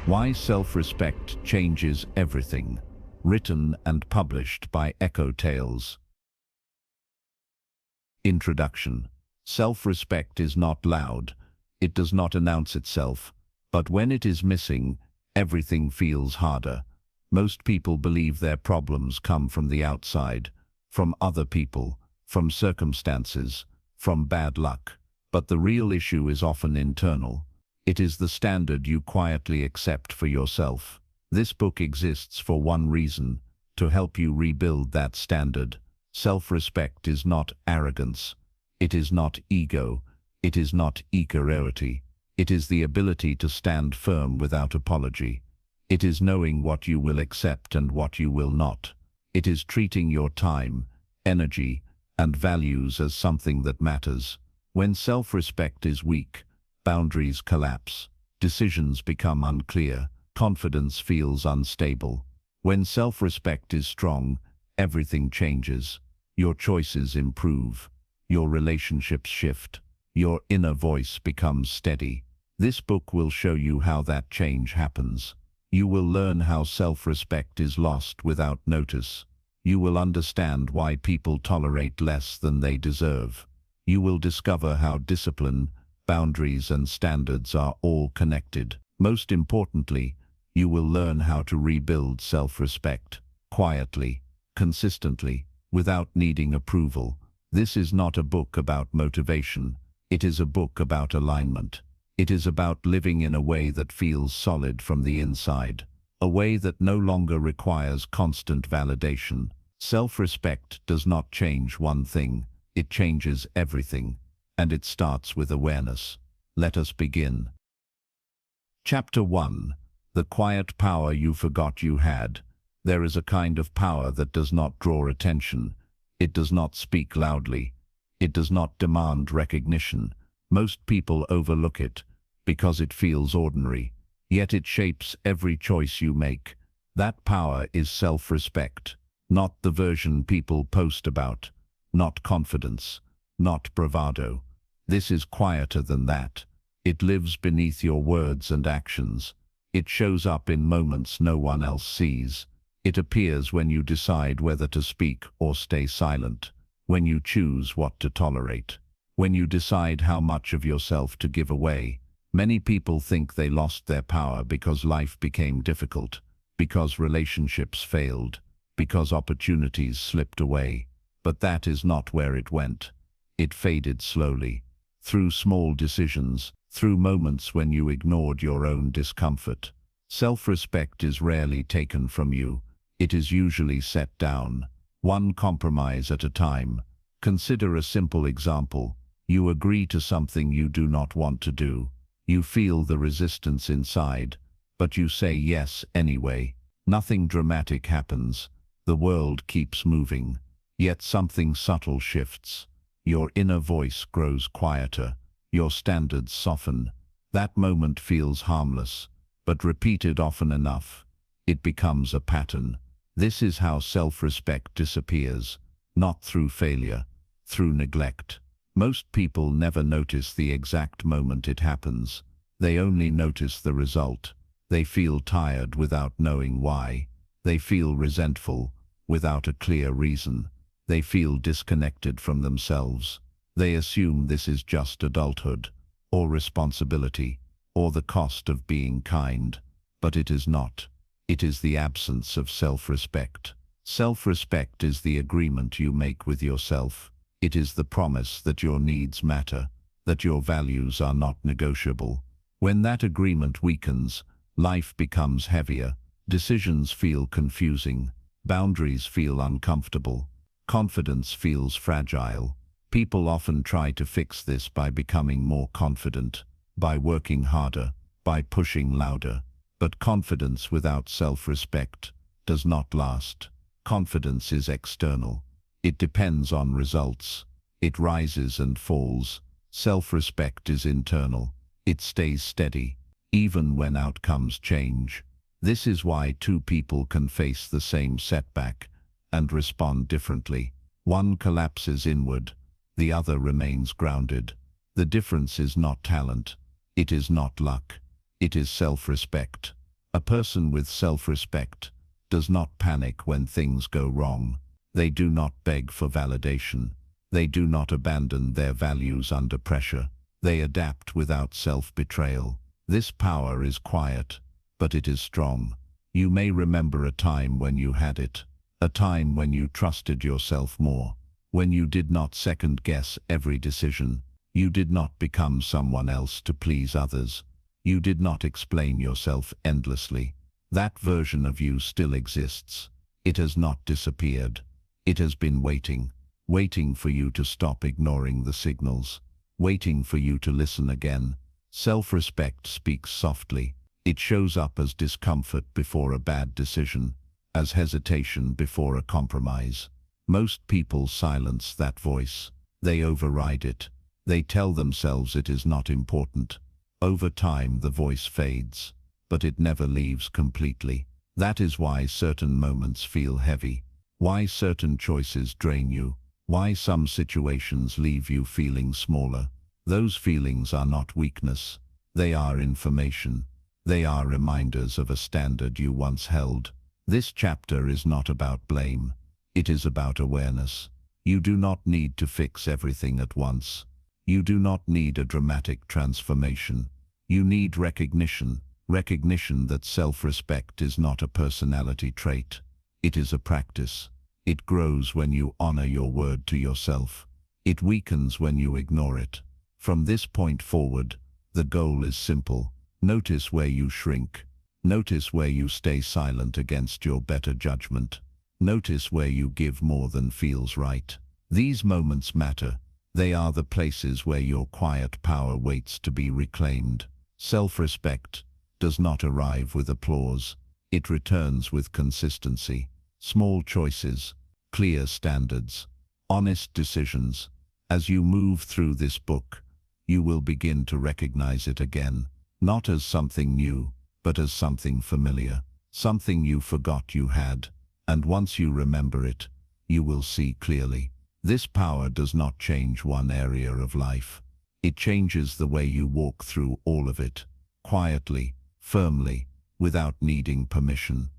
Why Self-Respect Changes Everything. Written and published by Echo Tales. Introduction. Self-respect is not loud. It does not announce itself. But when it is missing, everything feels harder. Most people believe their problems come from the outside, from other people, from circumstances, from bad luck. But the real issue is often internal. It is the standard you quietly accept for yourself. This book exists for one reason: to help you rebuild that standard. Self-respect is not arrogance. It is not ego. It is not inferiority. It is the ability to stand firm without apology. It is knowing what you will accept and what you will not. It is treating your time, energy, and values as something that matters. When self-respect is weak, boundaries collapse, decisions become unclear, confidence feels unstable. When self-respect is strong, everything changes. Your choices improve. Your relationships shift. Your inner voice becomes steady. This book will show you how that change happens. You will learn how self-respect is lost without notice. You will understand why people tolerate less than they deserve. You will discover how discipline, boundaries, and standards are all connected. Most importantly, you will learn how to rebuild self-respect, quietly, consistently, without needing approval. This is not a book about motivation. It is a book about alignment. It is about living in a way that feels solid from the inside, a way that no longer requires constant validation. Self-respect does not change one thing. It changes everything, and it starts with awareness. Let us begin. Chapter 1. The quiet power you forgot you had. There is a kind of power that does not draw attention. It does not speak loudly. It does not demand recognition. Most people overlook it because it feels ordinary, yet it shapes every choice you make. That power is self-respect, not the version people post about, not confidence, not bravado. This is quieter than that. It lives beneath your words and actions. It shows up in moments no one else sees. It appears when you decide whether to speak or stay silent, when you choose what to tolerate, when you decide how much of yourself to give away. Many people think they lost their power because life became difficult, because relationships failed, because opportunities slipped away. But that is not where it went. It faded slowly, through small decisions, through moments when you ignored your own discomfort. Self-respect is rarely taken from you. It is usually set down, one compromise at a time. Consider a simple example. You agree to something you do not want to do. You feel the resistance inside, but you say yes anyway. Nothing dramatic happens. The world keeps moving. Yet something subtle shifts. Your inner voice grows quieter. Your standards soften. That moment feels harmless, but repeated often enough, it becomes a pattern. This is how self-respect disappears, not through failure, through neglect. Most people never notice the exact moment it happens. They only notice the result. They feel tired without knowing why. They feel resentful without a clear reason. They feel disconnected from themselves. They assume this is just adulthood, or responsibility, or the cost of being kind. But it is not. It is the absence of self-respect. Self-respect is the agreement you make with yourself. It is the promise that your needs matter, that your values are not negotiable. When that agreement weakens, life becomes heavier. Decisions feel confusing. Boundaries feel uncomfortable. Confidence feels fragile. People often try to fix this by becoming more confident, by working harder, by pushing louder. But confidence without self-respect does not last. Confidence is external. It depends on results. It rises and falls. Self-respect is internal. It stays steady, even when outcomes change. This is why two people can face the same setback and respond differently. One collapses inward, the other remains grounded. The difference is not talent. It is not luck. It is self-respect. A person with self-respect does not panic when things go wrong. They do not beg for validation. They do not abandon their values under pressure. They adapt without self-betrayal. This power is quiet, but it is strong. You may remember a time when you had it, a time when you trusted yourself more, when you did not second-guess every decision. You did not become someone else to please others. You did not explain yourself endlessly. That version of you still exists. It has not disappeared. It has been waiting for you to stop ignoring the signals, waiting for you to listen again. Self-respect speaks softly. It shows up as discomfort before a bad decision, as hesitation before a compromise. Most people silence that voice. They override it. They tell themselves it is not important. Over time, the voice fades, but it never leaves completely. That is why certain moments feel heavy, why certain choices drain you, why some situations leave you feeling smaller. Those feelings are not weakness. They are information. They are reminders of a standard you once held. This chapter is not about blame. It is about awareness. You do not need to fix everything at once. You do not need a dramatic transformation. You need recognition that self-respect is not a personality trait. It is a practice. It grows when you honor your word to yourself. It weakens when you ignore it. From this point forward, the goal is simple. Notice where you shrink. Notice where you stay silent against your better judgment. Notice where you give more than feels right. These moments matter. They are the places where your quiet power waits to be reclaimed. Self-respect does not arrive with applause. It returns with consistency. Small choices, clear standards, honest decisions. As you move through this book, you will begin to recognize it again, not as something new, but as something familiar, something you forgot you had. And once you remember it, you will see clearly. This power does not change one area of life. It changes the way you walk through all of it, quietly, firmly, without needing permission.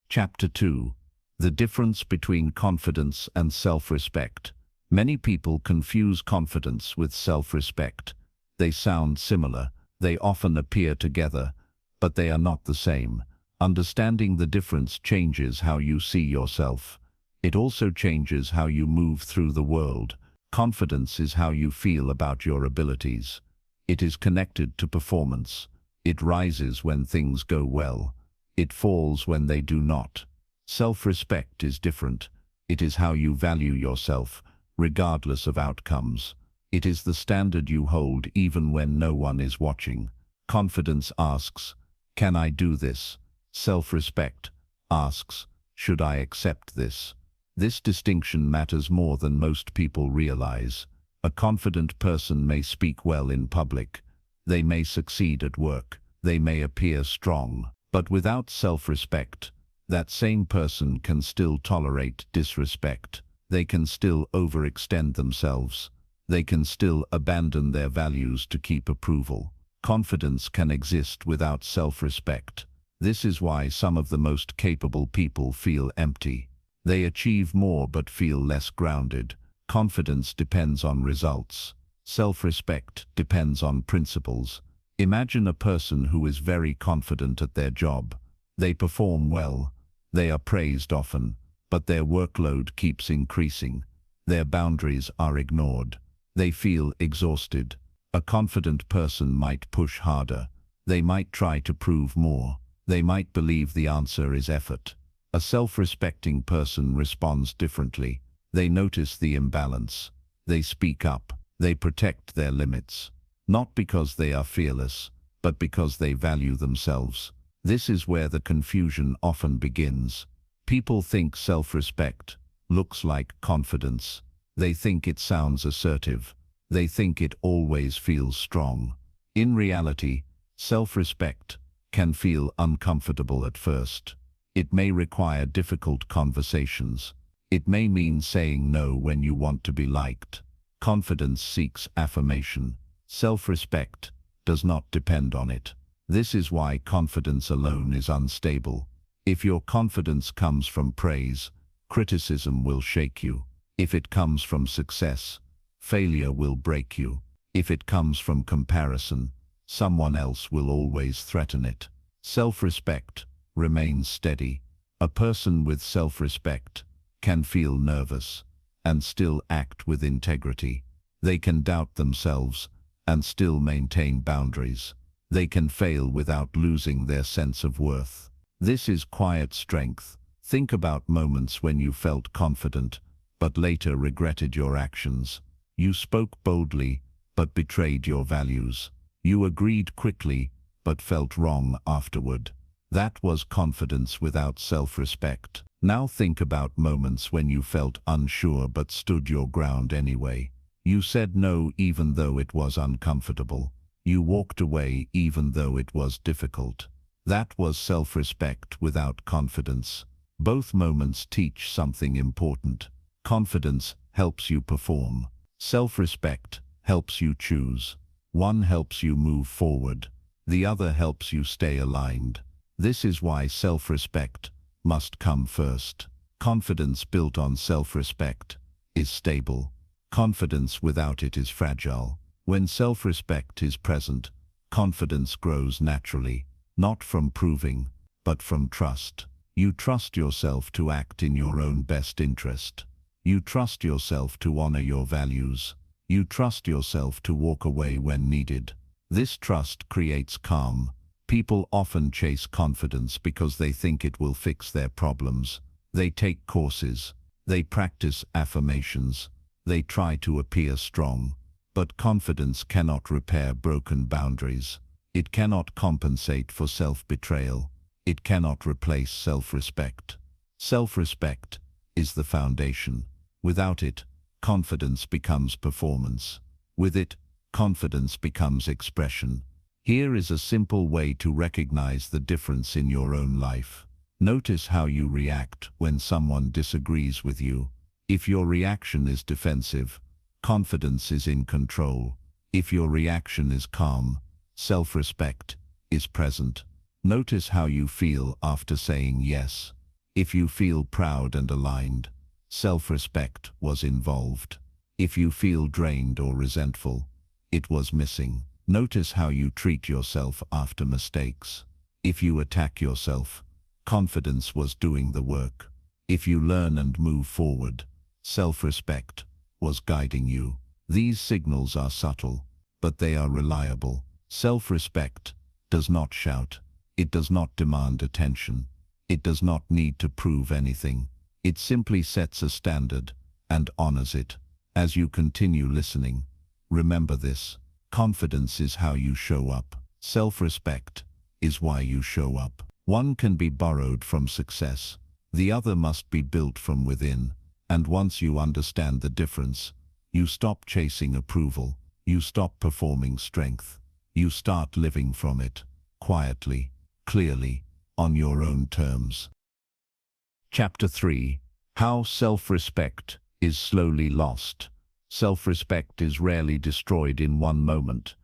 Chapter 2. The difference between confidence and self-respect. Many people confuse confidence with self-respect. They sound similar, they often appear together, but they are not the same. Understanding the difference changes how you see yourself. It also changes how you move through the world. Confidence is how you feel about your abilities. It is connected to performance. It rises when things go well. It falls when they do not. Self-respect is different. It is how you value yourself, regardless of outcomes. It is the standard you hold even when no one is watching. Confidence asks, "Can I do this?" Self-respect asks, "Should I accept this?" This distinction matters more than most people realize. A confident person may speak well in public. They may succeed at work. They may appear strong. But without self-respect, that same person can still tolerate disrespect. They can still overextend themselves. They can still abandon their values to keep approval. Confidence can exist without self-respect. This is why some of the most capable people feel empty. They achieve more but feel less grounded. Confidence depends on results. Self-respect depends on principles. Imagine a person who is very confident at their job. They perform well. They are praised often, but their workload keeps increasing. Their boundaries are ignored. They feel exhausted. A confident person might push harder. They might try to prove more. They might believe the answer is effort. A self-respecting person responds differently. They notice the imbalance. They speak up. They protect their limits. Not because they are fearless, but because they value themselves. This is where the confusion often begins. People think self-respect looks like confidence. They think it sounds assertive. They think it always feels strong. In reality, self-respect can feel uncomfortable at first. It may require difficult conversations. It may mean saying no when you want to be liked. Confidence seeks affirmation. Self-respect does not depend on it. This is why confidence alone is unstable. If your confidence comes from praise, criticism will shake you. If it comes from success, failure will break you. If it comes from comparison, someone else will always threaten it. Self-respect remains steady. A person with self-respect can feel nervous and still act with integrity. They can doubt themselves and still maintain boundaries. They can fail without losing their sense of worth. This is quiet strength. Think about moments when you felt confident, but later regretted your actions. You spoke boldly, but betrayed your values. You agreed quickly, but felt wrong afterward. That was confidence without self-respect. Now think about moments when you felt unsure but stood your ground anyway. You said no even though it was uncomfortable. You walked away even though it was difficult. That was self-respect without confidence. Both moments teach something important. Confidence helps you perform. Self-respect helps you choose. One helps you move forward. The other helps you stay aligned. This is why self-respect must come first. Confidence built on self-respect is stable. Confidence without it is fragile. When self-respect is present, confidence grows naturally, not from proving, but from trust. You trust yourself to act in your own best interest. You trust yourself to honor your values. You trust yourself to walk away when needed. This trust creates calm. People often chase confidence because they think it will fix their problems. They take courses. They practice affirmations. They try to appear strong. But confidence cannot repair broken boundaries. It cannot compensate for self-betrayal. It cannot replace self-respect. Self-respect is the foundation. Without it, confidence becomes performance. With it, confidence becomes expression. Here is a simple way to recognize the difference in your own life. Notice how you react when someone disagrees with you. If your reaction is defensive, confidence is in control. If your reaction is calm, self-respect is present. Notice how you feel after saying yes. If you feel proud and aligned, self-respect was involved. If you feel drained or resentful, it was missing. Notice how you treat yourself after mistakes. If you attack yourself, confidence was doing the work. If you learn and move forward, self-respect was guiding you. These signals are subtle, but they are reliable. Self-respect does not shout. It does not demand attention. It does not need to prove anything. It simply sets a standard and honors it. As you continue listening, remember this. Confidence is how you show up. Self-respect is why you show up. One can be borrowed from success. The other must be built from within. And once you understand the difference, you stop chasing approval. You stop performing strength. You start living from it, quietly, clearly, on your own terms. Chapter 3. How self-respect is slowly lost. Self-respect is rarely destroyed in one moment.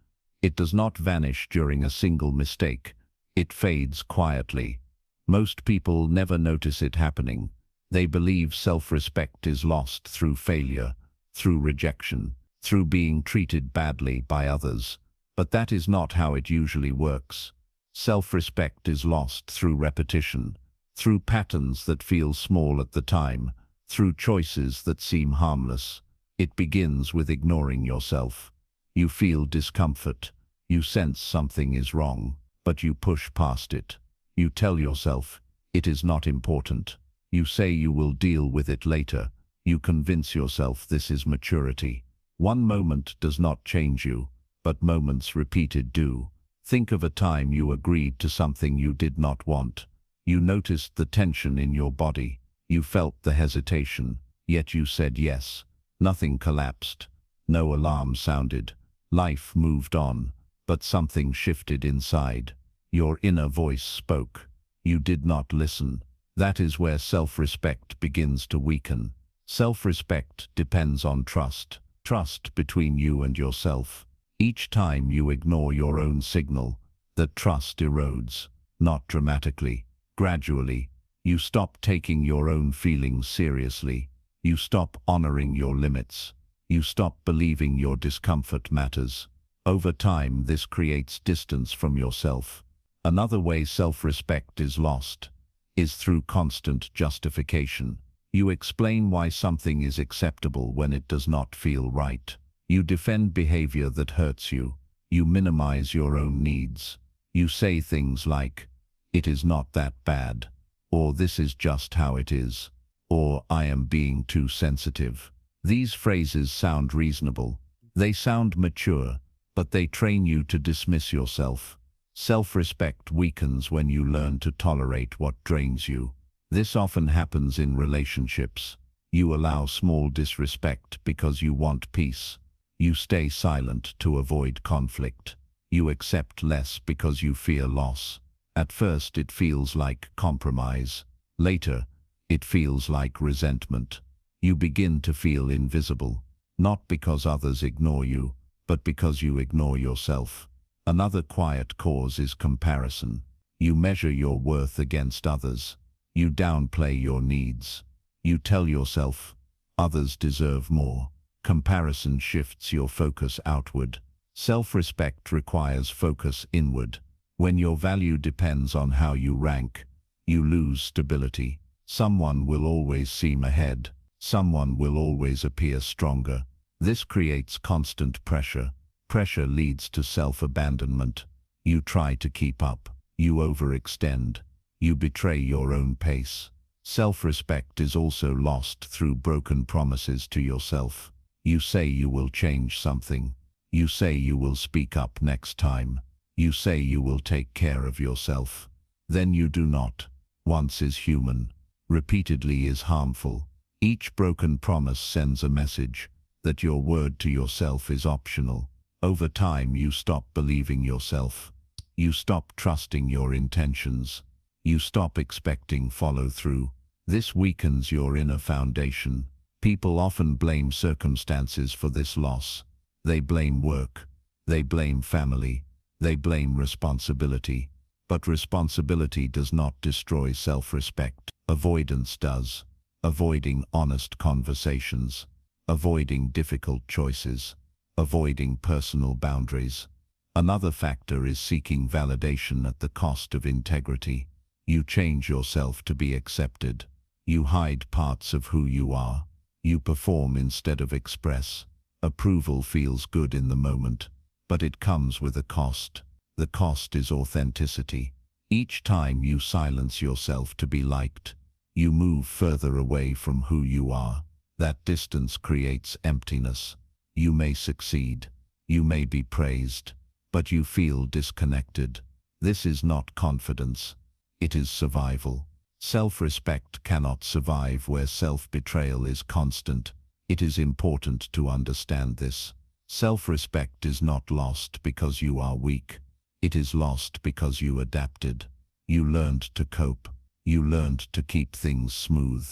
It does not vanish during a single mistake. It fades quietly. Most people never notice it happening. They believe self-respect is lost through failure, through rejection, through being treated badly by others. But that is not how it usually works. Self-respect is lost through repetition, through patterns that feel small at the time, through choices that seem harmless. It begins with ignoring yourself. You feel discomfort. You sense something is wrong, but you push past it. You tell yourself, it is not important. You say you will deal with it later. You convince yourself this is maturity. One moment does not change you, but moments repeated do. Think of a time you agreed to something you did not want. You noticed the tension in your body. You felt the hesitation, yet you said yes. Nothing collapsed. No alarm sounded. Life moved on, but something shifted inside. Your inner voice spoke. You did not listen. That is where self-respect begins to weaken. Self-respect depends on trust. Trust between you and yourself. Each time you ignore your own signal, that trust erodes, not dramatically, gradually. You stop taking your own feelings seriously. You stop honoring your limits. You stop believing your discomfort matters. Over time, this creates distance from yourself. Another way self-respect is lost is through constant justification. You explain why something is acceptable when it does not feel right. You defend behavior that hurts you. You minimize your own needs. You say things like, "It is not that bad," or "This is just how it is," or "I am being too sensitive." These phrases sound reasonable. They sound mature, but they train you to dismiss yourself. Self-respect weakens when you learn to tolerate what drains you. This often happens in relationships. You allow small disrespect because you want peace. You stay silent to avoid conflict. You accept less because you fear loss. At first it feels like compromise. Later, it feels like resentment. You begin to feel invisible, not because others ignore you, but because you ignore yourself. Another quiet cause is comparison. You measure your worth against others. You downplay your needs. You tell yourself, others deserve more. Comparison shifts your focus outward. Self-respect requires focus inward. When your value depends on how you rank, you lose stability. Someone will always seem ahead. Someone will always appear stronger. This creates constant pressure. Pressure leads to self-abandonment. You try to keep up. You overextend. You betray your own pace. Self-respect is also lost through broken promises to yourself. You say you will change something. You say you will speak up next time. You say you will take care of yourself. Then you do not. Once is human. Repeatedly is harmful. Each broken promise sends a message that your word to yourself is optional. Over time, you stop believing yourself. You stop trusting your intentions. You stop expecting follow-through. This weakens your inner foundation. People often blame circumstances for this loss. They blame work. They blame family. They blame responsibility. But responsibility does not destroy self-respect. Avoidance does. Avoiding honest conversations. Avoiding difficult choices. Avoiding personal boundaries. Another factor is seeking validation at the cost of integrity. You change yourself to be accepted. You hide parts of who you are. You perform instead of express. Approval feels good in the moment, but it comes with a cost. The cost is authenticity. Each time you silence yourself to be liked, you move further away from who you are. That distance creates emptiness. You may succeed. You may be praised, but you feel disconnected. This is not confidence. It is survival. Self-respect cannot survive where self-betrayal is constant. It is important to understand this. Self-respect is not lost because you are weak. It is lost because you adapted. You learned to cope. You learned to keep things smooth.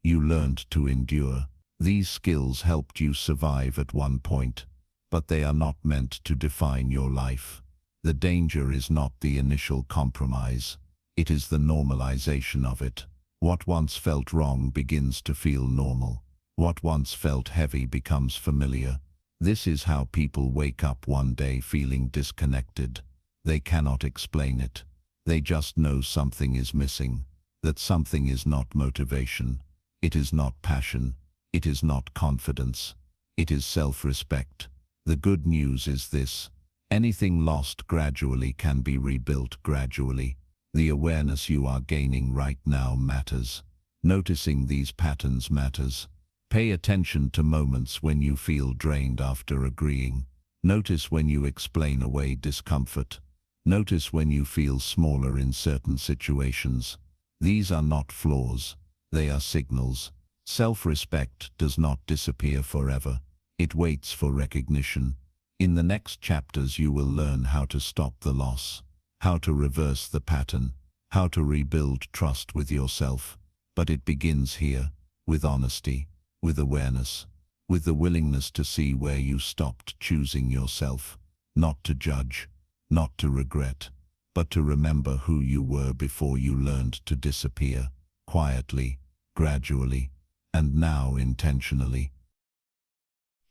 You learned to endure. These skills helped you survive at one point, but they are not meant to define your life. The danger is not the initial compromise. It is the normalization of it. What once felt wrong begins to feel normal. What once felt heavy becomes familiar. This is how people wake up one day feeling disconnected. They cannot explain it. They just know something is missing. That something is not motivation. It is not passion. It is not confidence. It is self-respect. The good news is this: anything lost gradually can be rebuilt gradually. The awareness you are gaining right now matters. Noticing these patterns matters. Pay attention to moments when you feel drained after agreeing. Notice when you explain away discomfort. Notice when you feel smaller in certain situations. These are not flaws. They are signals. Self-respect does not disappear forever. It waits for recognition. In the next chapters you will learn how to stop the loss, how to reverse the pattern, how to rebuild trust with yourself. But it begins here, with honesty, with awareness, with the willingness to see where you stopped choosing yourself, not to judge, not to regret, but to remember who you were before you learned to disappear, quietly, gradually, and now intentionally.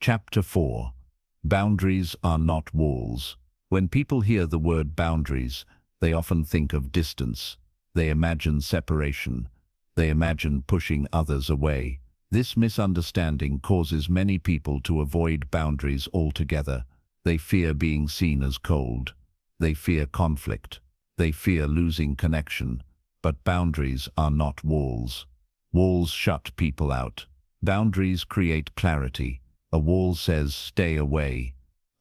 Chapter 4. Boundaries are not walls. When people hear the word boundaries, they often think of distance. They imagine separation. They imagine pushing others away. This misunderstanding causes many people to avoid boundaries altogether. They fear being seen as cold. They fear conflict. They fear losing connection. But boundaries are not walls. Walls shut people out. Boundaries create clarity. A wall says, stay away.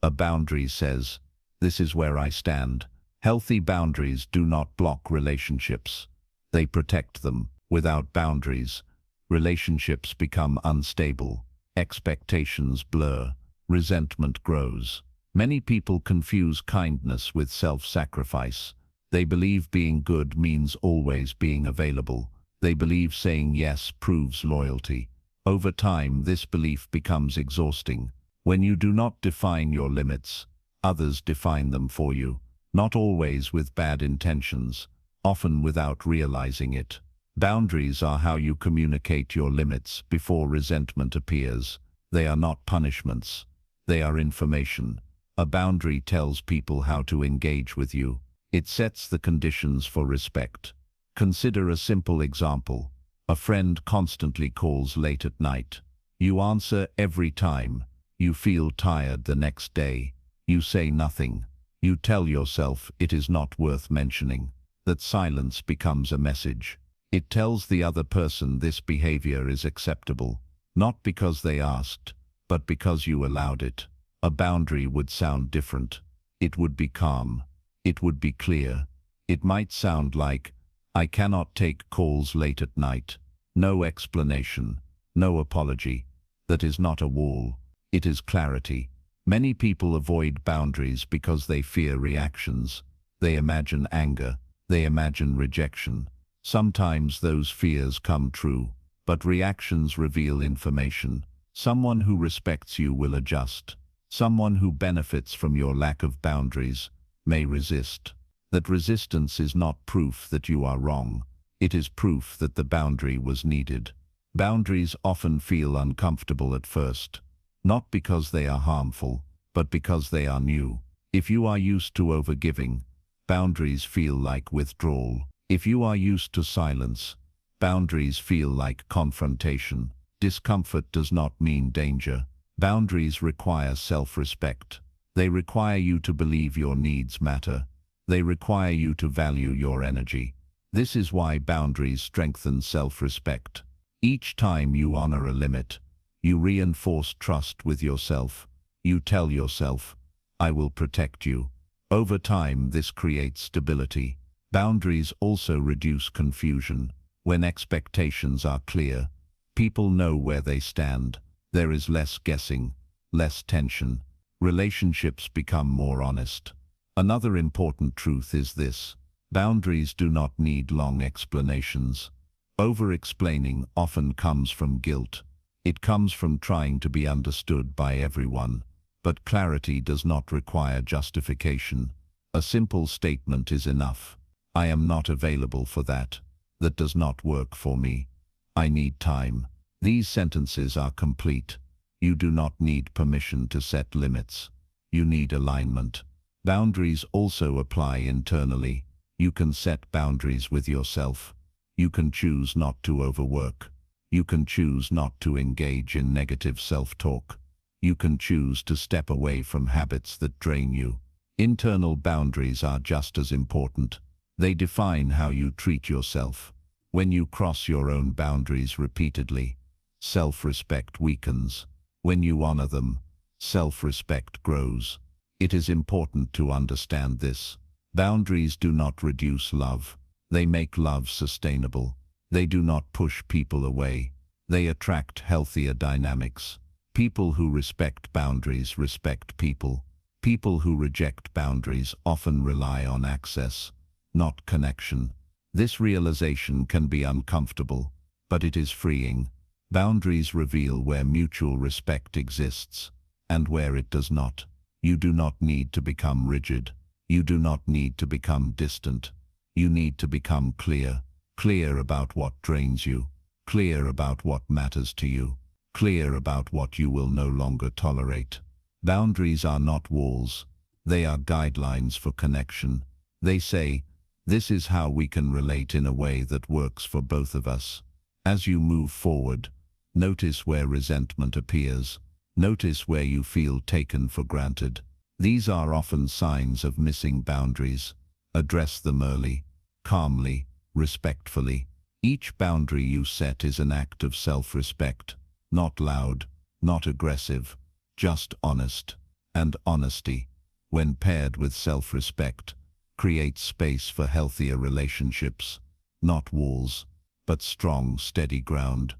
A boundary says, this is where I stand. Healthy boundaries do not block relationships. They protect them. Without boundaries, relationships become unstable. Expectations blur. Resentment grows. Many people confuse kindness with self-sacrifice. They believe being good means always being available. They believe saying yes proves loyalty. Over time, this belief becomes exhausting. When you do not define your limits, others define them for you. Not always with bad intentions, often without realizing it. Boundaries are how you communicate your limits before resentment appears. They are not punishments. They are information. A boundary tells people how to engage with you. It sets the conditions for respect. Consider a simple example. A friend constantly calls late at night. You answer every time. You feel tired the next day. You say nothing. You tell yourself it is not worth mentioning. That silence becomes a message. It tells the other person this behavior is acceptable, not because they asked, but because you allowed it. A boundary would sound different. It would be calm. It would be clear. It might sound like, I cannot take calls late at night. No explanation. No apology. That is not a wall. It is clarity. Many people avoid boundaries because they fear reactions. They imagine anger. They imagine rejection. Sometimes those fears come true, but reactions reveal information. Someone who respects you will adjust. Someone who benefits from your lack of boundaries may resist. That resistance is not proof that you are wrong. It is proof that the boundary was needed. Boundaries often feel uncomfortable at first, not because they are harmful, but because they are new. If you are used to overgiving, boundaries feel like withdrawal. If you are used to silence, boundaries feel like confrontation. Discomfort does not mean danger. Boundaries require self-respect. They require you to believe your needs matter. They require you to value your energy. This is why boundaries strengthen self-respect. Each time you honor a limit, you reinforce trust with yourself. You tell yourself, I will protect you. Over time, this creates stability. Boundaries also reduce confusion. When expectations are clear, people know where they stand. There is less guessing, less tension. Relationships become more honest. Another important truth is this: boundaries do not need long explanations. Over-explaining often comes from guilt. It comes from trying to be understood by everyone. But clarity does not require justification. A simple statement is enough. I am not available for that. That does not work for me. I need time. These sentences are complete. You do not need permission to set limits. You need alignment. Boundaries also apply internally. You can set boundaries with yourself. You can choose not to overwork. You can choose not to engage in negative self-talk. You can choose to step away from habits that drain you. Internal boundaries are just as important. They define how you treat yourself. When you cross your own boundaries repeatedly, self-respect weakens. When you honor them, self-respect grows. It is important to understand this. Boundaries do not reduce love. They make love sustainable. They do not push people away. They attract healthier dynamics. People who respect boundaries respect people. People who reject boundaries often rely on access, not connection. This realization can be uncomfortable, but it is freeing. Boundaries reveal where mutual respect exists and where it does not. You do not need to become rigid. You do not need to become distant. You need to become clear. Clear about what drains you. Clear about what matters to you. Clear about what you will no longer tolerate. Boundaries are not walls. They are guidelines for connection. They say, this is how we can relate in a way that works for both of us. As you move forward, notice where resentment appears. Notice where you feel taken for granted. These are often signs of missing boundaries. Address them early, calmly, respectfully. Each boundary you set is an act of self-respect. Not loud, not aggressive, just honest. And honesty, when paired with self-respect, creates space for healthier relationships. Not walls, but strong, steady ground.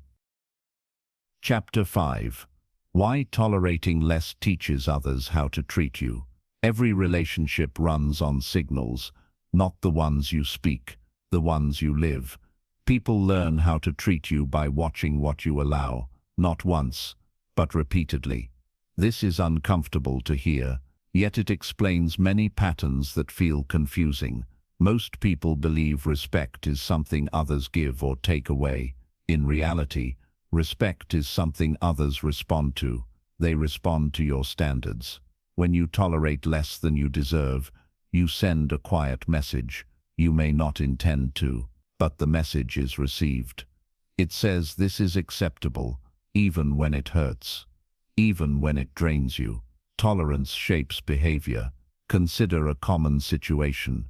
Chapter 5. Why tolerating less teaches others how to treat you. Every relationship runs on signals, not the ones you speak, the ones you live. People learn how to treat you by watching what you allow, not once, but repeatedly. This is uncomfortable to hear, yet it explains many patterns that feel confusing. Most people believe respect is something others give or take away. In reality, respect is something others respond to. They respond to your standards. When you tolerate less than you deserve, you send a quiet message. You may not intend to, but the message is received. It says this is acceptable, even when it hurts, even when it drains you. Tolerance shapes behavior. Consider a common situation.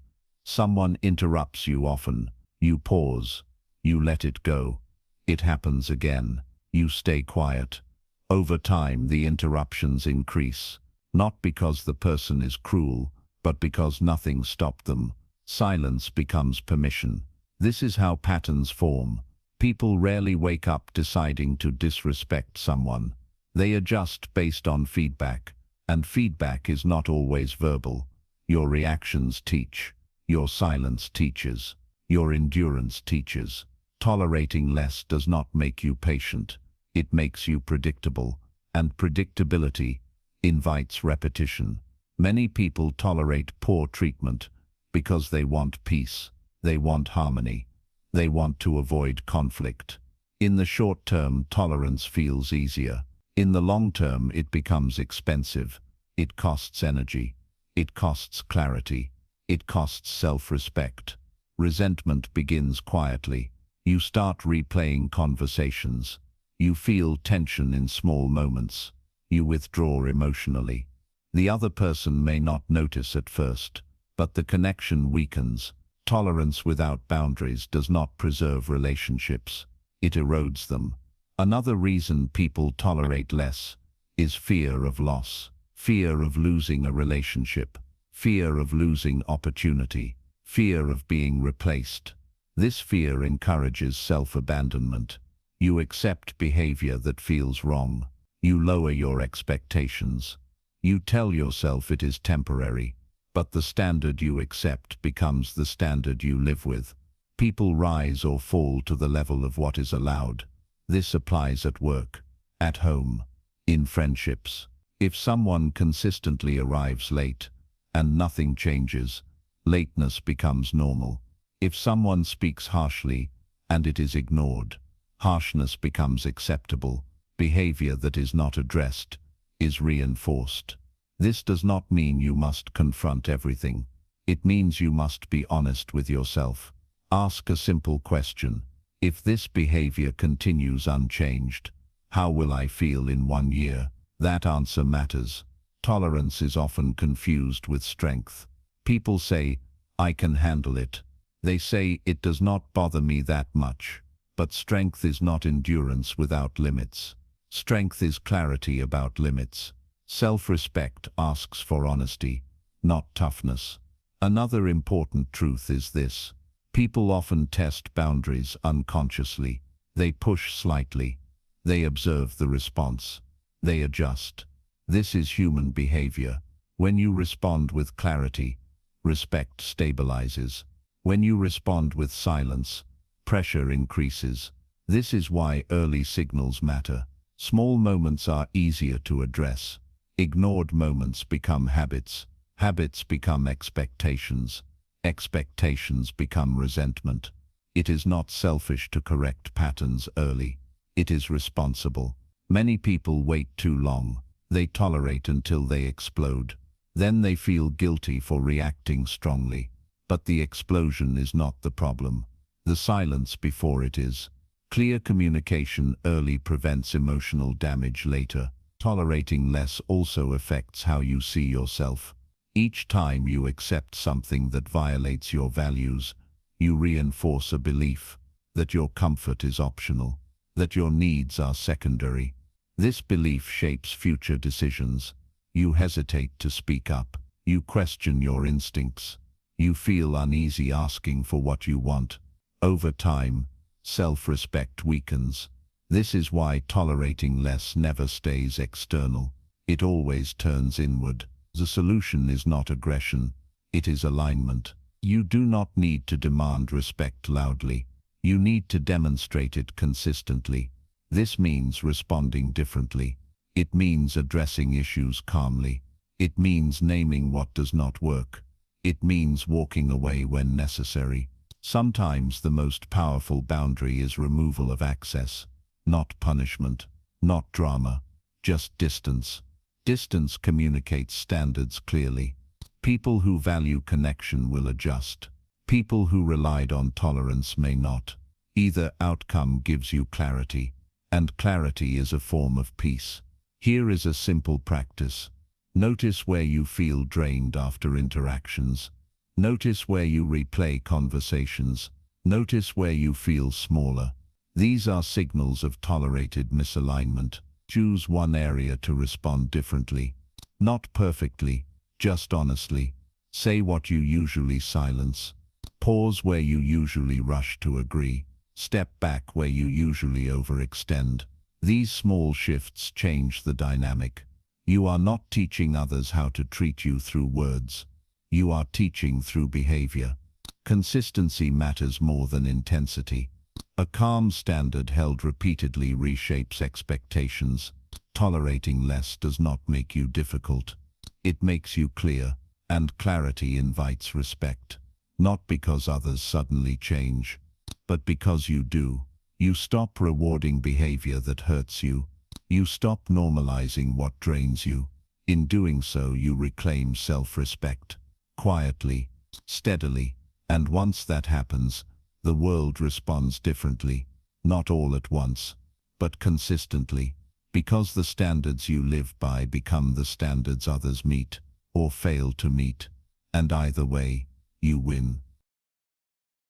Someone interrupts you often. You pause. You let it go. It happens again. You stay quiet. Over time, the interruptions increase, not because the person is cruel, but because nothing stopped them. Silence becomes permission. This is how patterns form. People rarely wake up deciding to disrespect someone. They adjust based on feedback, and feedback is not always verbal. Your reactions teach. Your silence teaches. Your endurance teaches. Tolerating less does not make you patient. It makes you predictable, and predictability invites repetition. Many people tolerate poor treatment because they want peace. They want harmony. They want to avoid conflict. In the short term, tolerance feels easier. In the long term, it becomes expensive. It costs energy. It costs clarity. It costs self-respect. Resentment begins quietly. You start replaying conversations. You feel tension in small moments. You withdraw emotionally. The other person may not notice at first, but the connection weakens. Tolerance without boundaries does not preserve relationships. It erodes them. Another reason people tolerate less is fear of loss. Fear of losing a relationship. Fear of losing opportunity. Fear of being replaced. This fear encourages self-abandonment. You accept behavior that feels wrong. You lower your expectations. You tell yourself it is temporary, but the standard you accept becomes the standard you live with. People rise or fall to the level of what is allowed. This applies at work, at home, in friendships. If someone consistently arrives late and nothing changes, lateness becomes normal. If someone speaks harshly and it is ignored, harshness becomes acceptable. Behavior that is not addressed is reinforced. This does not mean you must confront everything. It means you must be honest with yourself. Ask a simple question. If this behavior continues unchanged, how will I feel in 1 year? That answer matters. Tolerance is often confused with strength. People say, I can handle it. They say, it does not bother me that much. But strength is not endurance without limits. Strength is clarity about limits. Self-respect asks for honesty, not toughness. Another important truth is this. People often test boundaries unconsciously. They push slightly. They observe the response. They adjust. This is human behavior. When you respond with clarity, respect stabilizes. When you respond with silence, pressure increases. This is why early signals matter. Small moments are easier to address. Ignored moments become habits. Habits become expectations. Expectations become resentment. It is not selfish to correct patterns early. It is responsible. Many people wait too long. They tolerate until they explode. Then they feel guilty for reacting strongly. But the explosion is not the problem. The silence before it is. Clear communication early prevents emotional damage later. Tolerating less also affects how you see yourself. Each time you accept something that violates your values, you reinforce a belief that your comfort is optional, that your needs are secondary. This belief shapes future decisions. You hesitate to speak up. You question your instincts. You feel uneasy asking for what you want. Over time, self-respect weakens. This is why tolerating less never stays external. It always turns inward. The solution is not aggression. It is alignment. You do not need to demand respect loudly. You need to demonstrate it consistently. This means responding differently. It means addressing issues calmly. It means naming what does not work. It means walking away when necessary. Sometimes the most powerful boundary is removal of access, not punishment, not drama, just distance. Distance communicates standards clearly. People who value connection will adjust. People who relied on tolerance may not. Either outcome gives you clarity, and clarity is a form of peace. Here is a simple practice. Notice where you feel drained after interactions. Notice where you replay conversations. Notice where you feel smaller. These are signals of tolerated misalignment. Choose one area to respond differently. Not perfectly, just honestly. Say what you usually silence. Pause where you usually rush to agree. Step back where you usually overextend. These small shifts change the dynamic. You are not teaching others how to treat you through words. You are teaching through behavior. Consistency matters more than intensity. A calm standard held repeatedly reshapes expectations. Tolerating less does not make you difficult. It makes you clear, and clarity invites respect. Not because others suddenly change, but because you do. You stop rewarding behavior that hurts you. You stop normalizing what drains you. In doing so, you reclaim self-respect. Quietly, steadily, and once that happens, the world responds differently, not all at once, but consistently, because the standards you live by become the standards others meet, or fail to meet, and either way, you win.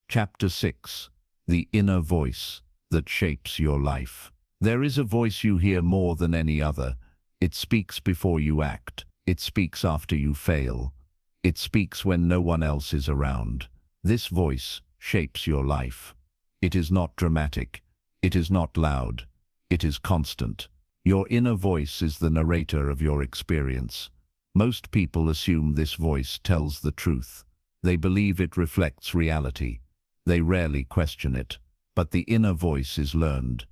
Chapter 6. The Inner Voice That Shapes Your Life. There is a voice you hear more than any other. It speaks before you act. It speaks after you fail. It speaks when no one else is around. This voice shapes your life. It is not dramatic. It is not loud. It is constant. Your inner voice is the narrator of your experience. Most people assume this voice tells the truth. They believe it reflects reality. They rarely question it. But the inner voice is learned.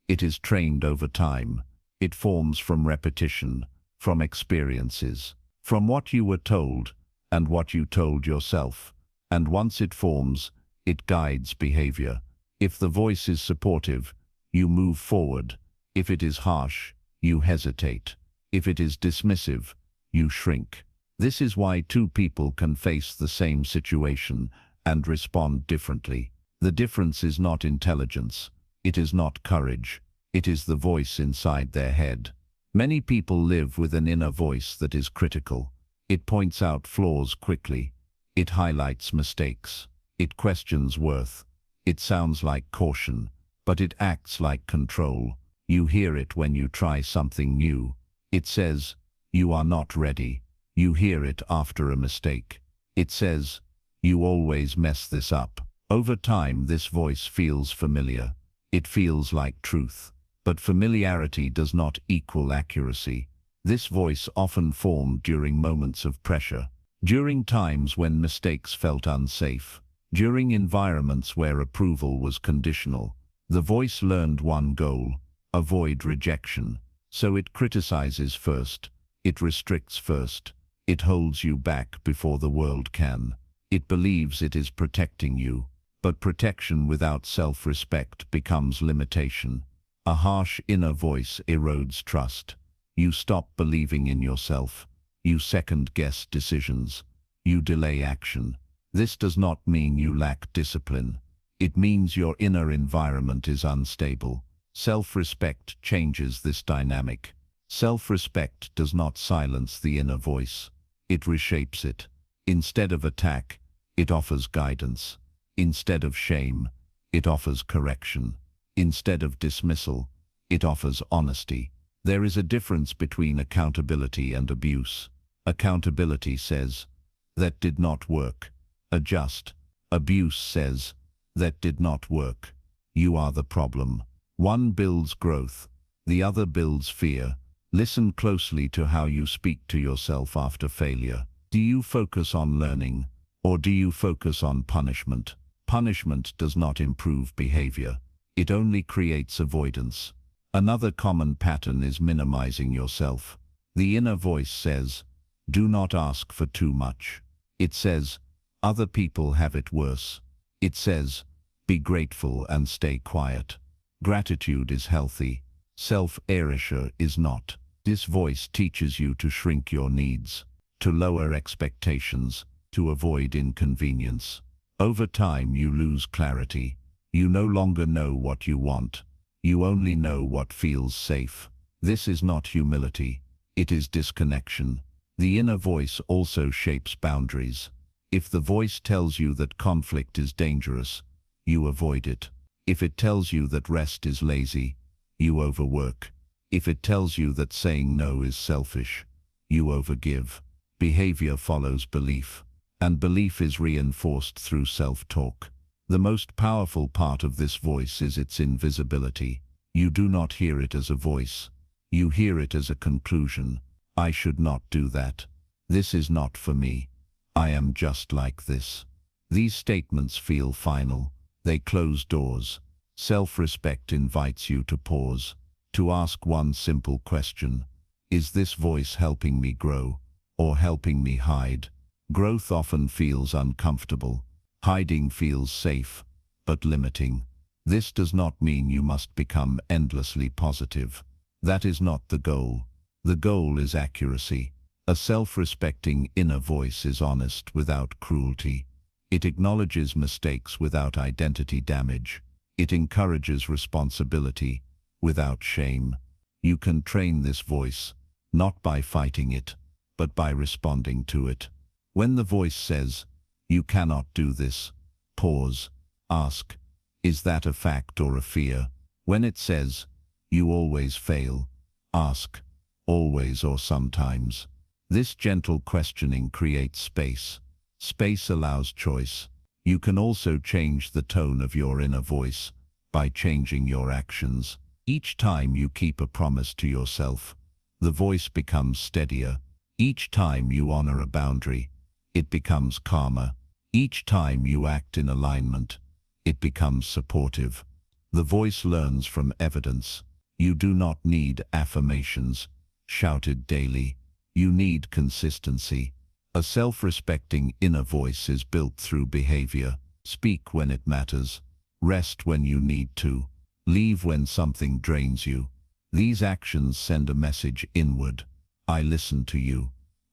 It is trained over time. It forms from repetition, from experiences, from what you were told, and what you told yourself. And once it forms, it guides behavior. If the voice is supportive, you move forward. If it is harsh, you hesitate. If it is dismissive, you shrink. This is why two people can face the same situation and respond differently. The difference is not intelligence. It is not courage. It is the voice inside their head. Many people live with an inner voice that is critical. It points out flaws quickly. It highlights mistakes. It questions worth. It sounds like caution, but it acts like control. You hear it when you try something new. It says, "You are not ready." You hear it after a mistake. It says, "You always mess this up." Over time, this voice feels familiar. It feels like truth. But familiarity does not equal accuracy. This voice often formed during moments of pressure, during times when mistakes felt unsafe, during environments where approval was conditional. The voice learned one goal: avoid rejection. So it criticizes first, it restricts first, It holds you back before the world can. It believes it is protecting you, but protection without self-respect becomes limitation. A harsh inner voice erodes trust. You stop believing in yourself. You second-guess decisions. You delay action. This does not mean you lack discipline. It means your inner environment is unstable. Self-respect changes this dynamic. Self-respect does not silence the inner voice. It reshapes it. Instead of attack, it offers guidance. Instead of shame, it offers correction. Instead of dismissal, it offers honesty. There is a difference between accountability and abuse. Accountability says, "That did not work. Adjust." Abuse says, "That did not work. You are the problem." One builds growth, the other builds fear. Listen closely to how you speak to yourself after failure. Do you focus on learning, or do you focus on punishment? Punishment does not improve behavior. It only creates avoidance. Another common pattern is minimizing yourself. The inner voice says, "Do not ask for too much." It says, "Other people have it worse." It says, "Be grateful and stay quiet." Gratitude is healthy. Self-erasure is not. This voice teaches you to shrink your needs, to lower expectations, to avoid inconvenience. Over time you lose clarity. You no longer know what you want. You only know what feels safe. This is not humility. It is disconnection. The inner voice also shapes boundaries. If the voice tells you that conflict is dangerous, you avoid it. If it tells you that rest is lazy, you overwork. If it tells you that saying no is selfish, you overgive. Behavior follows belief, and belief is reinforced through self-talk. The most powerful part of this voice is its invisibility. You do not hear it as a voice. You hear it as a conclusion. I should not do that. This is not for me. I am just like this. These statements feel final. They close doors. Self-respect invites you to pause, to ask one simple question. Is this voice helping me grow, or helping me hide? Growth often feels uncomfortable. Hiding feels safe, but limiting. This does not mean you must become endlessly positive. That is not the goal. The goal is accuracy. A self-respecting inner voice is honest without cruelty. It acknowledges mistakes without identity damage. It encourages responsibility without shame. You can train this voice, not by fighting it, but by responding to it. When the voice says, "You cannot do this," pause. Ask, "Is that a fact or a fear?" When it says, "You always fail," ask, "Always or sometimes?" This gentle questioning creates space. Space allows choice. You can also change the tone of your inner voice by changing your actions. Each time you keep a promise to yourself, the voice becomes steadier. Each time you honor a boundary, it becomes calmer. Each time you act in alignment, it becomes supportive. The voice learns from evidence. You do not need affirmations shouted daily. You need consistency. A self-respecting inner voice is built through behavior. Speak when it matters. Rest when you need to. Leave when something drains you. These actions send a message inward. I listen to you.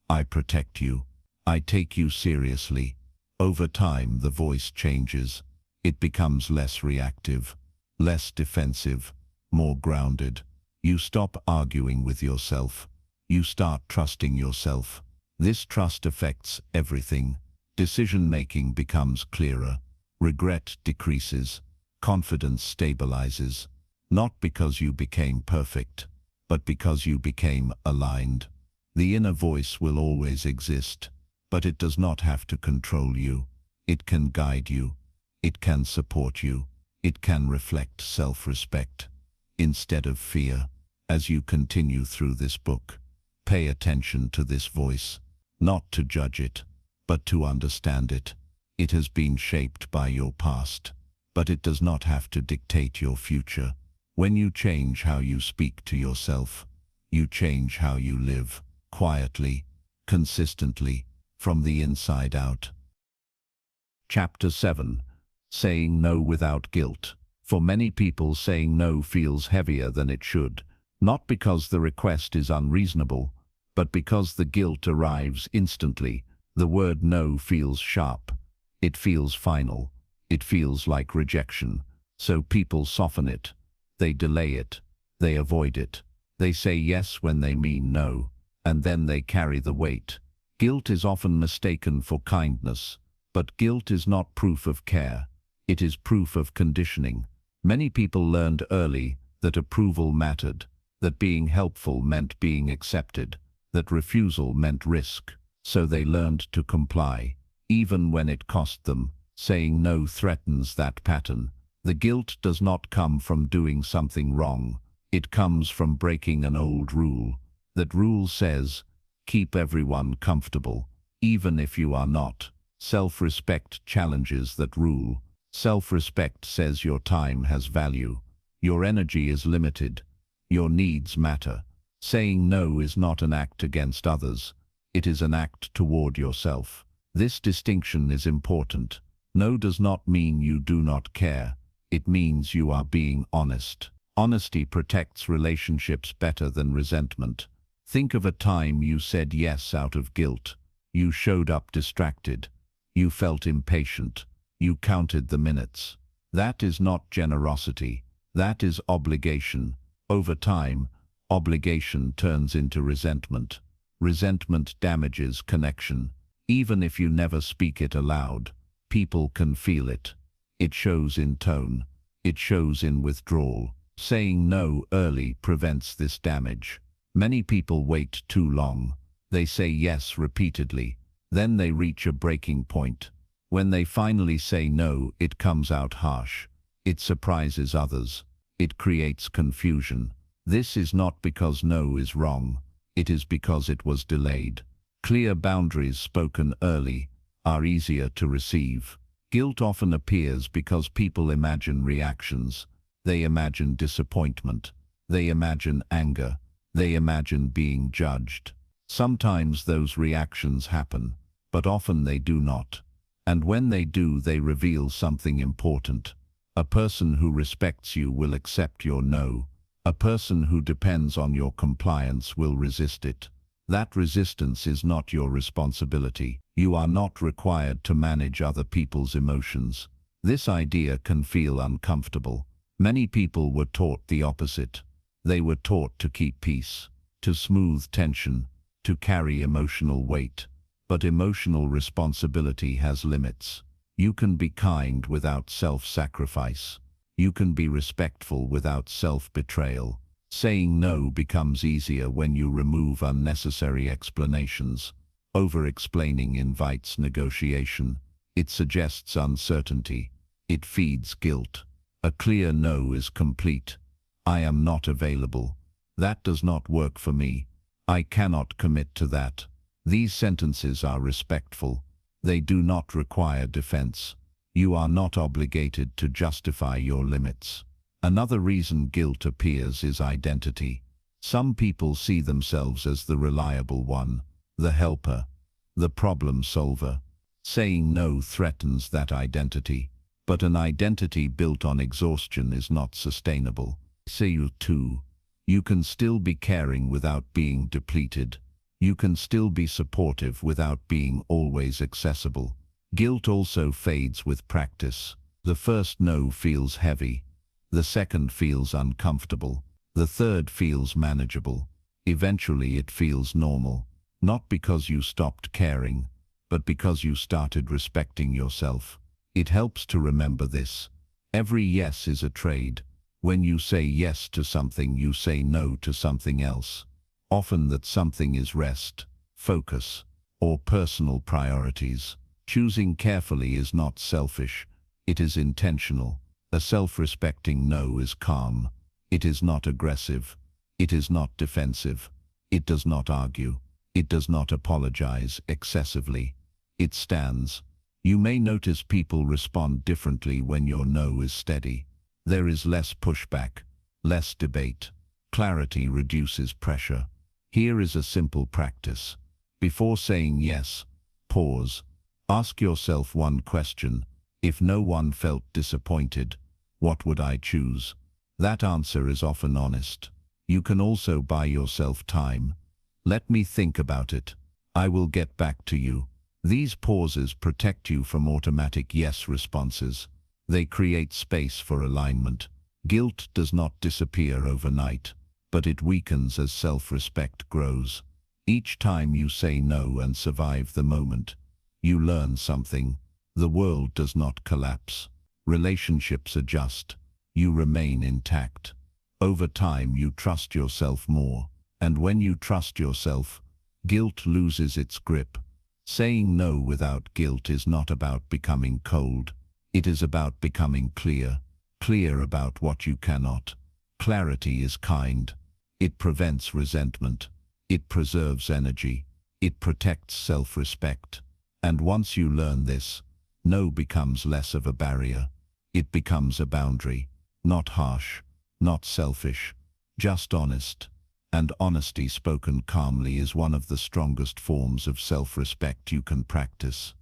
I protect you. I take you seriously. Over time, the voice changes. It becomes less reactive, less defensive, more grounded. You stop arguing with yourself. You start trusting yourself. This trust affects everything. Decision-making becomes clearer. Regret decreases. Confidence stabilizes. Not because you became perfect, but because you became aligned. The inner voice will always exist, but it does not have to control you. It can guide you. It can support you. It can reflect self-respect instead of fear. As you continue through this book, pay attention to this voice. Not to judge it, but to understand it. It has been shaped by your past, but it does not have to dictate your future. When you change how you speak to yourself, you change how you live, quietly, consistently, from the inside out. Chapter 7. Saying no without guilt. For many people, saying no feels heavier than it should, not because the request is unreasonable, but because the guilt arrives instantly. The word no feels sharp. It feels final. It feels like rejection. So people soften it. They delay it. They avoid it. They say yes when they mean no, and then they carry the weight. Guilt is often mistaken for kindness, but guilt is not proof of care. It is proof of conditioning. Many people learned early that approval mattered, that being helpful meant being accepted, that refusal meant risk. So they learned to comply, even when it cost them. Saying no threatens that pattern. The guilt does not come from doing something wrong. It comes from breaking an old rule. That rule says, keep everyone comfortable, even if you are not. Self-respect challenges that rule. Self-respect says your time has value. Your energy is limited. Your needs matter. Saying no is not an act against others. It is an act toward yourself. This distinction is important. No does not mean you do not care. It means you are being honest. Honesty protects relationships better than resentment. Think of a time you said yes out of guilt. You showed up distracted. You felt impatient. You counted the minutes. That is not generosity. That is obligation. Over time, obligation turns into resentment. Resentment damages connection. Even if you never speak it aloud, people can feel it. It shows in tone. It shows in withdrawal. Saying no early prevents this damage. Many people wait too long. They say yes repeatedly. Then they reach a breaking point. When they finally say no, it comes out harsh. It surprises others. It creates confusion. This is not because no is wrong. It is because it was delayed. Clear boundaries spoken early are easier to receive. Guilt often appears because people imagine reactions. They imagine disappointment. They imagine anger. They imagine being judged. Sometimes those reactions happen, but often they do not. And when they do, they reveal something important. A person who respects you will accept your no. A person who depends on your compliance will resist it. That resistance is not your responsibility. You are not required to manage other people's emotions. This idea can feel uncomfortable. Many people were taught the opposite. They were taught to keep peace, to smooth tension, to carry emotional weight. But emotional responsibility has limits. You can be kind without self-sacrifice. You can be respectful without self-betrayal. Saying no becomes easier when you remove unnecessary explanations. Over-explaining invites negotiation. It suggests uncertainty. It feeds guilt. A clear no is complete. I am not available. That does not work for me. I cannot commit to that. These sentences are respectful. They do not require defense. You are not obligated to justify your limits. Another reason guilt appears is identity. Some people see themselves as the reliable one, the helper, the problem solver. Saying no threatens that identity. But an identity built on exhaustion is not sustainable. Say you too. You can still be caring without being depleted. You can still be supportive without being always accessible. Guilt also fades with practice. The first no feels heavy. The second feels uncomfortable. The third feels manageable. Eventually it feels normal. Not because you stopped caring, but because you started respecting yourself. It helps to remember this. Every yes is a trade. When you say yes to something, you say no to something else. Often that something is rest, focus, or personal priorities. Choosing carefully is not selfish. It is intentional. A self-respecting no is calm. It is not aggressive. It is not defensive. It does not argue. It does not apologize excessively. It stands. You may notice people respond differently when your no is steady. There is less pushback, less debate. Clarity reduces pressure. Here is a simple practice. Before saying yes, pause. Ask yourself one question. If no one felt disappointed, what would I choose? That answer is often honest. You can also buy yourself time. Let me think about it. I will get back to you. These pauses protect you from automatic yes responses. They create space for alignment. Guilt does not disappear overnight, but it weakens as self-respect grows. Each time you say no and survive the moment, you learn something. The world does not collapse. Relationships adjust. You remain intact. Over time, you trust yourself more. And when you trust yourself, guilt loses its grip. Saying no without guilt is not about becoming cold. It is about becoming clear. Clear about what you cannot. Clarity is kind. It prevents resentment. It preserves energy. It protects self-respect. And once you learn this, no becomes less of a barrier. It becomes a boundary. Not harsh, not selfish, just honest. And honesty spoken calmly is one of the strongest forms of self-respect you can practice.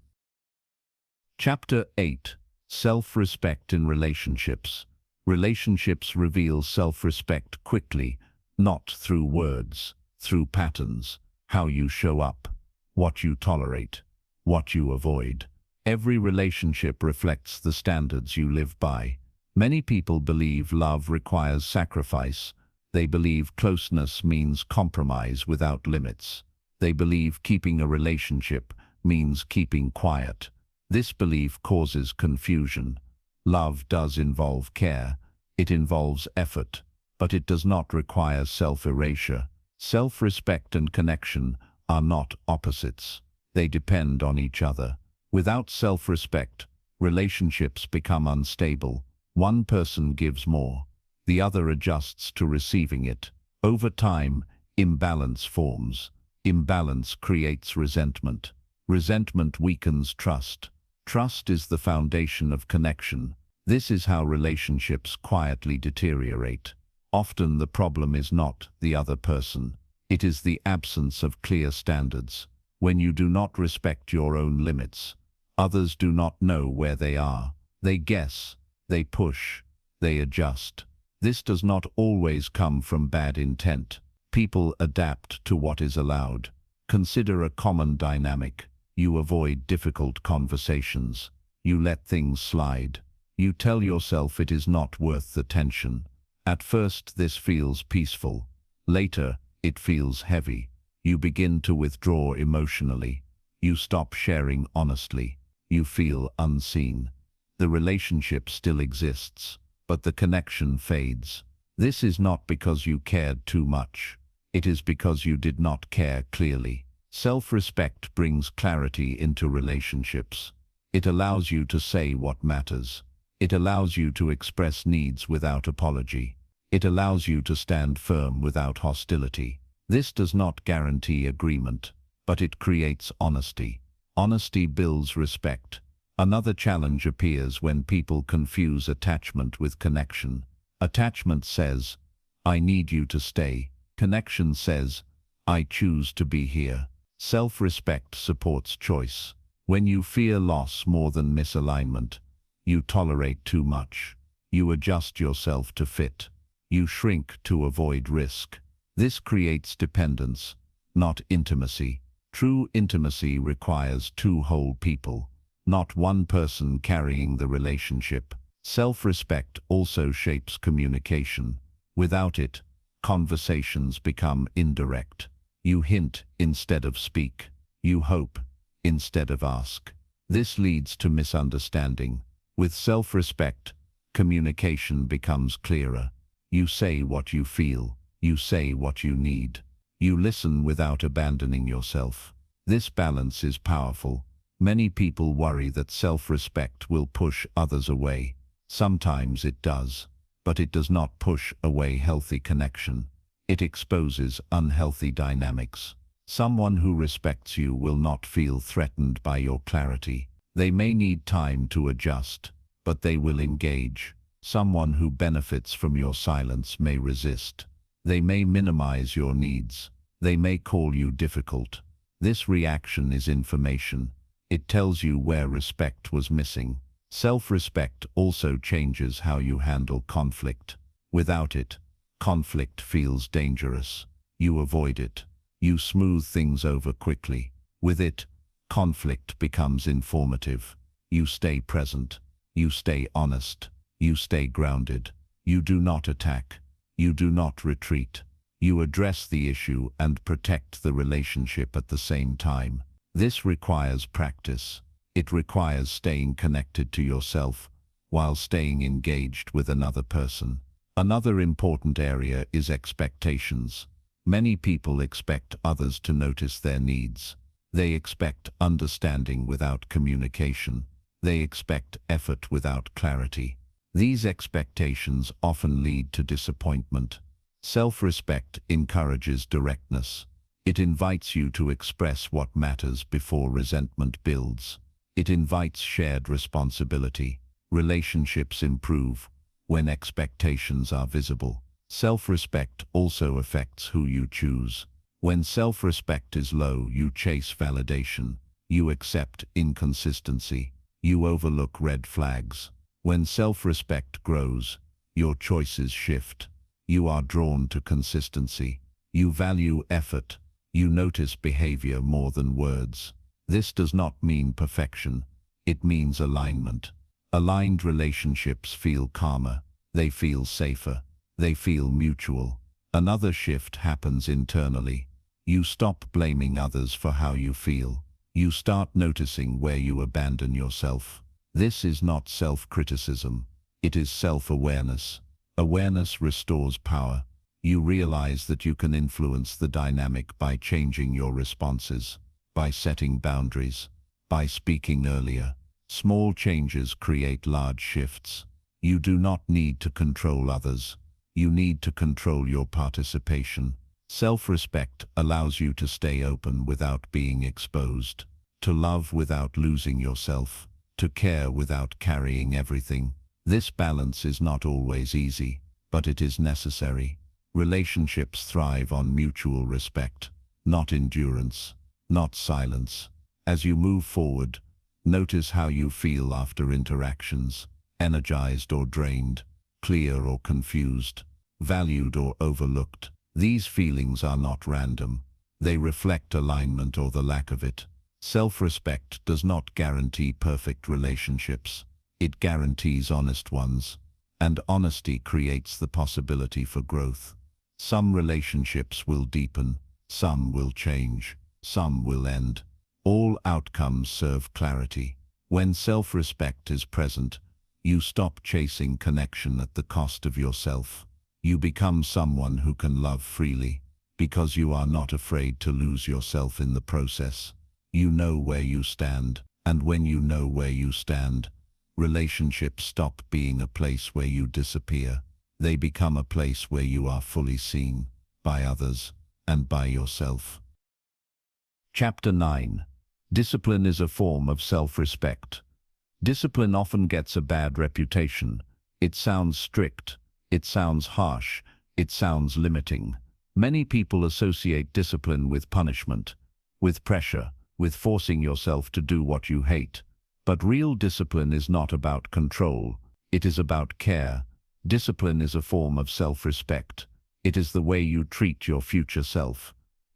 Chapter 8. Self-respect in relationships. Relationships reveal self-respect quickly, not through words, through patterns, how you show up, what you tolerate, what you avoid. Every relationship reflects the standards you live by. Many people believe love requires sacrifice. They believe closeness means compromise without limits. They believe keeping a relationship means keeping quiet. This belief causes confusion. Love does involve care. It involves effort, but it does not require self-erasure. Self-respect and connection are not opposites. They depend on each other. Without self-respect, relationships become unstable. One person gives more. The other adjusts to receiving it. Over time, imbalance forms. Imbalance creates resentment. Resentment weakens trust. Trust is the foundation of connection. This is how relationships quietly deteriorate. Often the problem is not the other person. It is the absence of clear standards. When you do not respect your own limits, others do not know where they are. They guess, they push, they adjust. This does not always come from bad intent. People adapt to what is allowed. Consider a common dynamic. You avoid difficult conversations. You let things slide. You tell yourself it is not worth the tension. At first this feels peaceful. Later, it feels heavy. You begin to withdraw emotionally. You stop sharing honestly. You feel unseen. The relationship still exists, but the connection fades. This is not because you cared too much. It is because you did not care clearly. Self-respect brings clarity into relationships. It allows you to say what matters. It allows you to express needs without apology. It allows you to stand firm without hostility. This does not guarantee agreement, but it creates honesty. Honesty builds respect. Another challenge appears when people confuse attachment with connection. Attachment says, I need you to stay. Connection says, I choose to be here. Self-respect supports choice. When you fear loss more than misalignment, you tolerate too much. You adjust yourself to fit. You shrink to avoid risk. This creates dependence, not intimacy. True intimacy requires two whole people, not one person carrying the relationship. Self-respect also shapes communication. Without it, conversations become indirect. You hint instead of speak. You hope instead of ask. This leads to misunderstanding. With self-respect, communication becomes clearer. You say what you feel. You say what you need. You listen without abandoning yourself. This balance is powerful. Many people worry that self-respect will push others away. Sometimes it does, but it does not push away healthy connection. It exposes unhealthy dynamics. Someone who respects you will not feel threatened by your clarity. They may need time to adjust, but they will engage. Someone who benefits from your silence may resist. They may minimize your needs. They may call you difficult. This reaction is information. It tells you where respect was missing. Self-respect also changes how you handle conflict. Without it, conflict feels dangerous. You avoid it. You smooth things over quickly. With it, conflict becomes informative. You stay present. You stay honest. You stay grounded. You do not attack. You do not retreat. You address the issue and protect the relationship at the same time. This requires practice. It requires staying connected to yourself while staying engaged with another person. Another important area is expectations. Many people expect others to notice their needs. They expect understanding without communication. They expect effort without clarity. These expectations often lead to disappointment. Self-respect encourages directness. It invites you to express what matters before resentment builds. It invites shared responsibility. Relationships improve when expectations are visible. Self-respect also affects who you choose. When self-respect is low, you chase validation. You accept inconsistency. You overlook red flags. When self-respect grows, your choices shift. You are drawn to consistency. You value effort. You notice behavior more than words. This does not mean perfection. It means alignment. Aligned relationships feel calmer. They feel safer. They feel mutual. Another shift happens internally. You stop blaming others for how you feel. You start noticing where you abandon yourself. This is not self-criticism. It is self-awareness. Awareness restores power. You realize that you can influence the dynamic by changing your responses, by setting boundaries, by speaking earlier. Small changes create large shifts. You do not need to control others. You need to control your participation. Self-respect allows you to stay open without being exposed, to love without losing yourself, to care without carrying everything. This balance is not always easy, but it is necessary. Relationships thrive on mutual respect, not endurance, not silence. As you move forward, notice how you feel after interactions, energized or drained, clear or confused, valued or overlooked. These feelings are not random. They reflect alignment or the lack of it. Self-respect does not guarantee perfect relationships. It guarantees honest ones, and honesty creates the possibility for growth. Some relationships will deepen, some will change, some will end. All outcomes serve clarity. When self-respect is present, you stop chasing connection at the cost of yourself. You become someone who can love freely, because you are not afraid to lose yourself in the process. You know where you stand, and when you know where you stand, relationships stop being a place where you disappear. They become a place where you are fully seen, by others, and by yourself. Chapter 9. Discipline is a form of self-respect. Discipline often gets a bad reputation. It sounds strict. It sounds harsh. It sounds limiting. Many people associate discipline with punishment, with pressure, with forcing yourself to do what you hate. But real discipline is not about control. It is about care. Discipline is a form of self-respect. It is the way you treat your future self.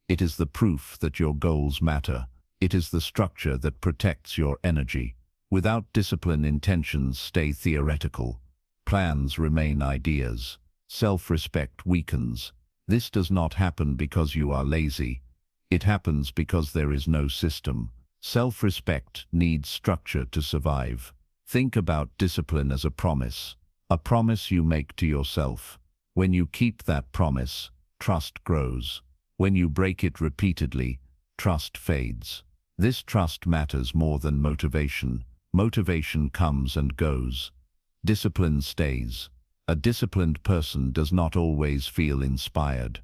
It is the proof that your goals matter. It is the structure that protects your energy. Without discipline, intentions stay theoretical. Plans remain ideas. Self-respect weakens. This does not happen because you are lazy. It happens because there is no system. Self-respect needs structure to survive. Think about discipline as a promise you make to yourself. When you keep that promise, trust grows. When you break it repeatedly, trust fades. This trust matters more than motivation. Motivation comes and goes. Discipline stays. A disciplined person does not always feel inspired.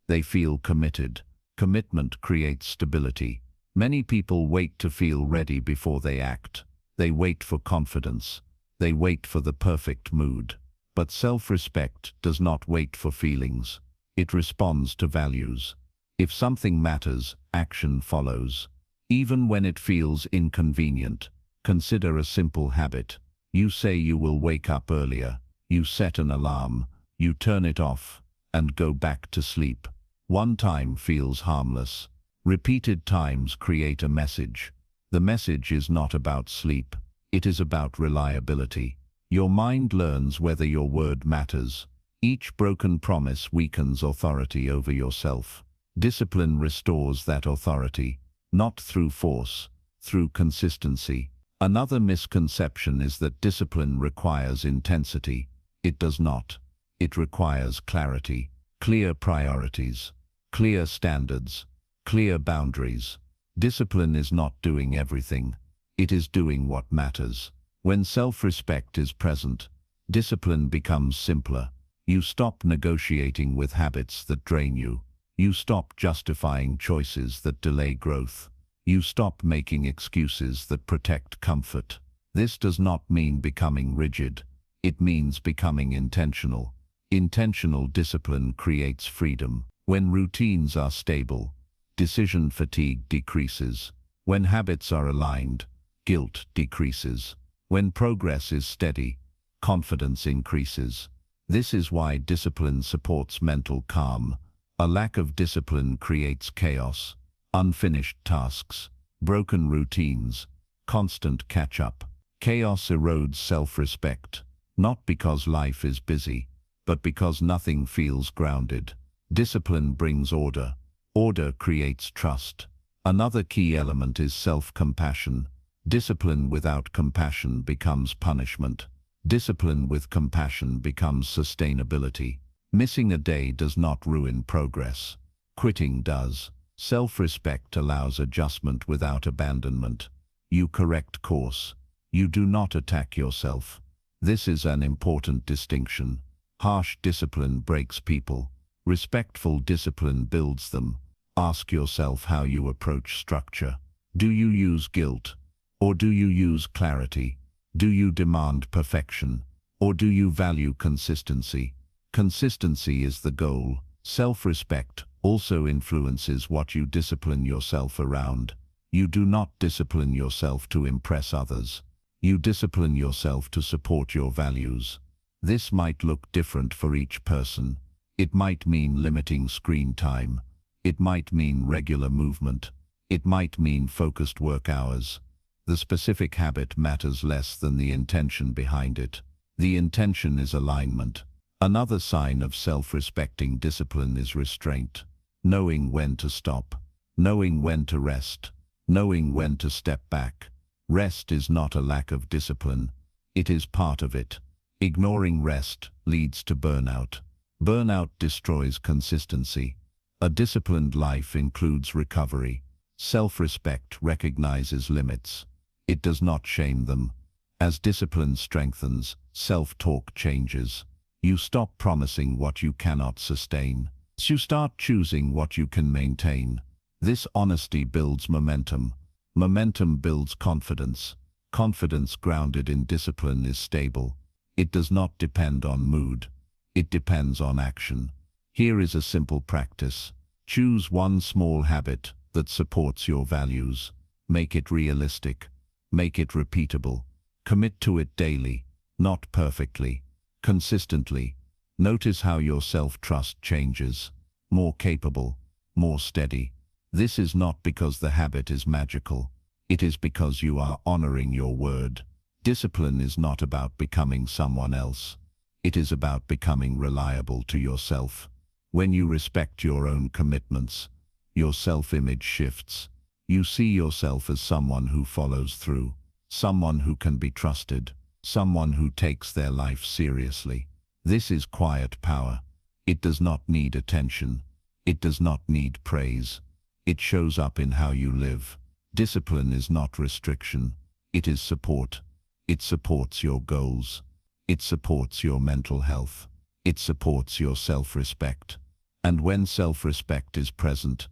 They feel committed. Commitment creates stability. Many people wait to feel ready before they act. They wait for confidence. They wait for the perfect mood. But self-respect does not wait for feelings. It responds to values. If something matters, action follows. Even when it feels inconvenient, consider a simple habit. You say you will wake up earlier. You set an alarm. You turn it off and go back to sleep. One time feels harmless. Repeated times create a message. The message is not about sleep. It is about reliability. Your mind learns whether your word matters. Each broken promise weakens authority over yourself. Discipline restores that authority, not through force, through consistency. Another misconception is that discipline requires intensity. It does not. It requires clarity, clear priorities, clear standards, clear boundaries. Discipline is not doing everything. It is doing what matters. When self-respect is present, discipline becomes simpler. You stop negotiating with habits that drain you. You stop justifying choices that delay growth. You stop making excuses that protect comfort. This does not mean becoming rigid. It means becoming intentional. Intentional discipline creates freedom. When routines are stable, decision fatigue decreases. When habits are aligned, guilt decreases. When progress is steady, confidence increases. This is why discipline supports mental calm. A lack of discipline creates chaos, unfinished tasks, broken routines, constant catch-up. Chaos erodes self-respect, not because life is busy, but because nothing feels grounded. Discipline brings order. Order creates trust. Another key element is self-compassion. Discipline without compassion becomes punishment. Discipline with compassion becomes sustainability. Missing a day does not ruin progress. Quitting does. Self-respect allows adjustment without abandonment. You correct course. You do not attack yourself. This is an important distinction. Harsh discipline breaks people. Respectful discipline builds them. Ask yourself how you approach structure. Do you use guilt? Or do you use clarity? Do you demand perfection? Or do you value consistency? Consistency is the goal. Self-respect also influences what you discipline yourself around. You do not discipline yourself to impress others. You discipline yourself to support your values. This might look different for each person. It might mean limiting screen time. It might mean regular movement. It might mean focused work hours. The specific habit matters less than the intention behind it. The intention is alignment. Another sign of self-respecting discipline is restraint. Knowing when to stop. Knowing when to rest. Knowing when to step back. Rest is not a lack of discipline. It is part of it. Ignoring rest leads to burnout. Burnout destroys consistency. A disciplined life includes recovery. Self-respect recognizes limits. It does not shame them. As discipline strengthens, self-talk changes. You stop promising what you cannot sustain. You start choosing what you can maintain. This honesty builds momentum. Momentum builds confidence. Confidence grounded in discipline is stable. It does not depend on mood. It depends on action. Here is a simple practice. Choose one small habit that supports your values. Make it realistic. Make it repeatable. Commit to it daily, not perfectly, consistently. Notice how your self-trust changes. More capable, more steady. This is not because the habit is magical. It is because you are honoring your word. Discipline is not about becoming someone else. It is about becoming reliable to yourself. When you respect your own commitments, your self-image shifts. You see yourself as someone who follows through, someone who can be trusted, someone who takes their life seriously. This is quiet power. It does not need attention. It does not need praise. It shows up in how you live. Discipline is not restriction. It is support. It supports your goals. It supports your mental health. It supports your self-respect. And when self-respect is present,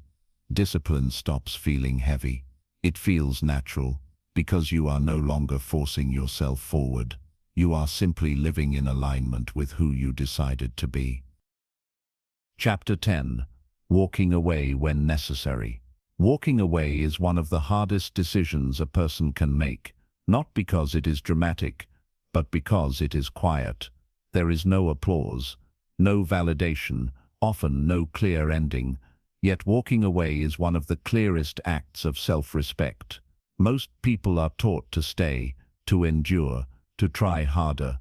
discipline stops feeling heavy. It feels natural, because you are no longer forcing yourself forward. You are simply living in alignment with who you decided to be. Chapter 10. Walking away when necessary. Walking away is one of the hardest decisions a person can make, not because it is dramatic, but because it is quiet. There is no applause, no validation, often no clear ending, yet walking away is one of the clearest acts of self-respect. Most people are taught to stay, to endure, to try harder.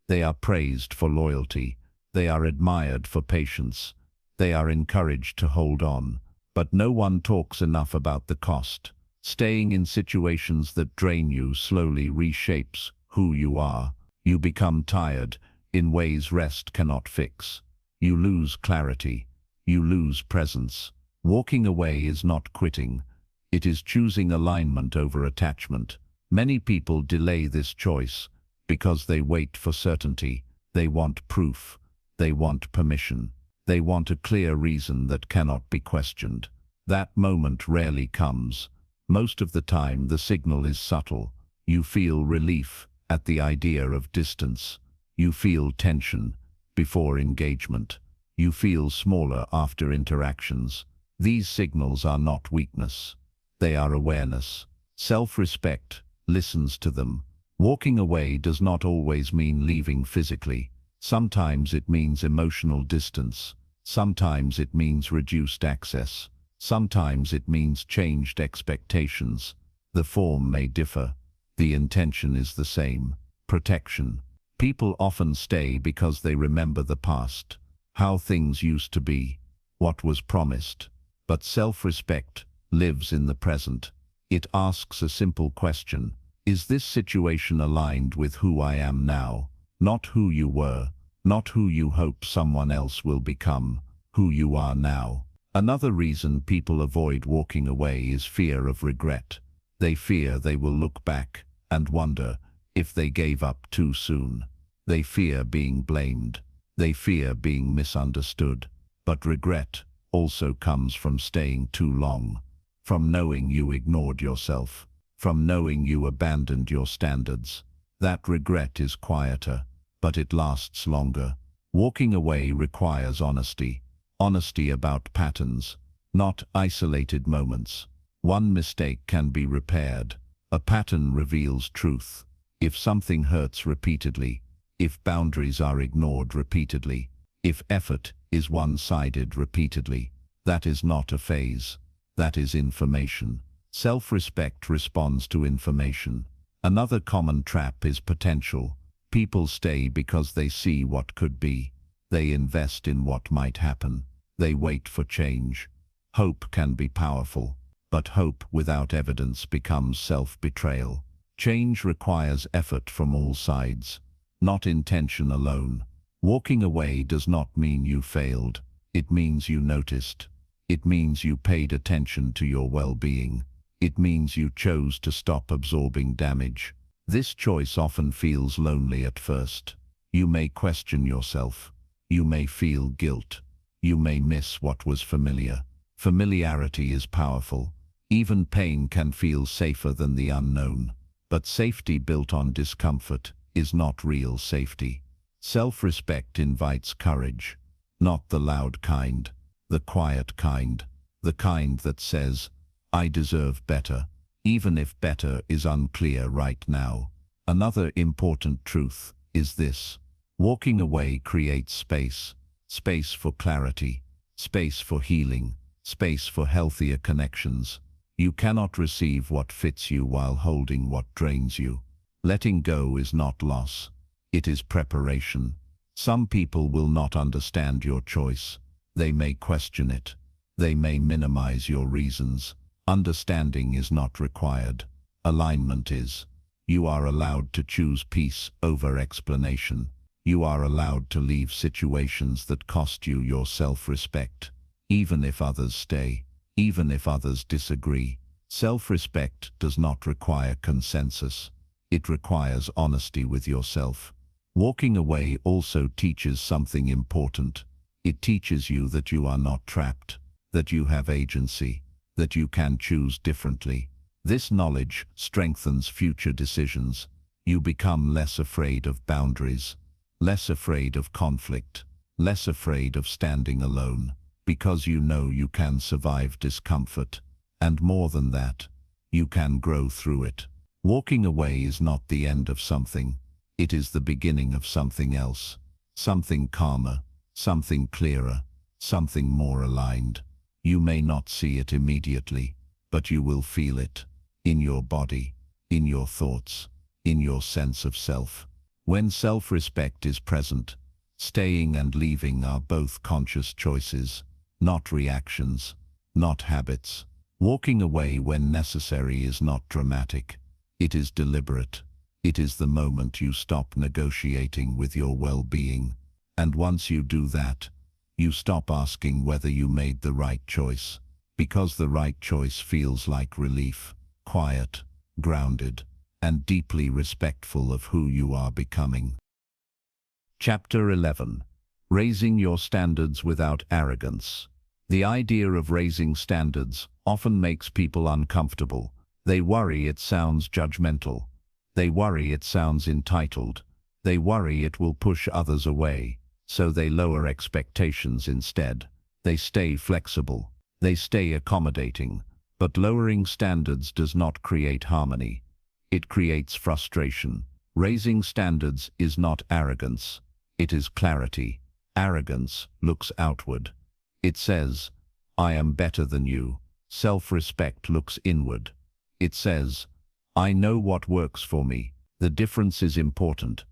They are praised for loyalty. They are admired for patience. They are encouraged to hold on. But no one talks enough about the cost. Staying in situations that drain you slowly reshapes who you are. You become tired in ways rest cannot fix. You lose clarity. You lose presence. Walking away is not quitting. It is choosing alignment over attachment. Many people delay this choice because they wait for certainty. They want proof. They want permission. They want a clear reason that cannot be questioned. That moment rarely comes. Most of the time the signal is subtle. You feel relief at the idea of distance. You feel tension before engagement. You feel smaller after interactions. These signals are not weakness. They are awareness. Self-respect listens to them. Walking away does not always mean leaving physically. Sometimes it means emotional distance. Sometimes it means reduced access. Sometimes it means changed expectations. The form may differ. The intention is the same. Protection. People often stay because they remember the past, how things used to be, what was promised. But self-respect lives in the present. It asks a simple question. Is this situation aligned with who I am now? Not who you were, not who you hope someone else will become, who you are now. Another reason people avoid walking away is fear of regret. They fear they will look back and wonder if they gave up too soon. They fear being blamed. They fear being misunderstood. But regret also comes from staying too long, from knowing you ignored yourself, from knowing you abandoned your standards. That regret is quieter, but it lasts longer. Walking away requires honesty. Honesty about patterns, not isolated moments. One mistake can be repaired. A pattern reveals truth. If something hurts repeatedly, if boundaries are ignored repeatedly, if effort is one-sided repeatedly, that is not a phase. That is information. Self-respect responds to information. Another common trap is potential. People stay because they see what could be. They invest in what might happen. They wait for change. Hope can be powerful, but hope without evidence becomes self-betrayal. Change requires effort from all sides, not intention alone. Walking away does not mean you failed. It means you noticed. It means you paid attention to your well-being. It means you chose to stop absorbing damage. This choice often feels lonely at first. You may question yourself. You may feel guilt. You may miss what was familiar. Familiarity is powerful. Even pain can feel safer than the unknown. But safety built on discomfort is not real safety. Self-respect invites courage, not the loud kind, the quiet kind, the kind that says, I deserve better, even if better is unclear right now. Another important truth is this. Walking away creates space. Space for clarity, space for healing, space for healthier connections. You cannot receive what fits you while holding what drains you. Letting go is not loss. It is preparation. Some people will not understand your choice. They may question it. They may minimize your reasons. Understanding is not required. Alignment is. You are allowed to choose peace over explanation. You are allowed to leave situations that cost you your self-respect, even if others stay, even if others disagree. Self-respect does not require consensus. It requires honesty with yourself. Walking away also teaches something important. It teaches you that you are not trapped, that you have agency, that you can choose differently. This knowledge strengthens future decisions. You become less afraid of boundaries, less afraid of conflict, less afraid of standing alone, because you know you can survive discomfort And more than that, you can grow through it. Walking away is not the end of something. It is the beginning of something else. Something calmer, something clearer, something more aligned. You may not see it immediately, but you will feel it. In your body, in your thoughts, in your sense of self. When self-respect is present, staying and leaving are both conscious choices, not reactions, not habits. Walking away when necessary is not dramatic. It is deliberate. It is the moment you stop negotiating with your well-being. And once you do that, you stop asking whether you made the right choice, because the right choice feels like relief, quiet, grounded, and deeply respectful of who you are becoming. Chapter 11. Raising your standards without arrogance. The idea of raising standards often makes people uncomfortable. They worry it sounds judgmental. They worry it sounds entitled. They worry it will push others away, so they lower expectations instead. They stay flexible. They stay accommodating. But lowering standards does not create harmony. It creates frustration. Raising standards is not arrogance. It is clarity. Arrogance looks outward. It says, I am better than you. Self-respect looks inward. It says, I know what works for me. The difference is important.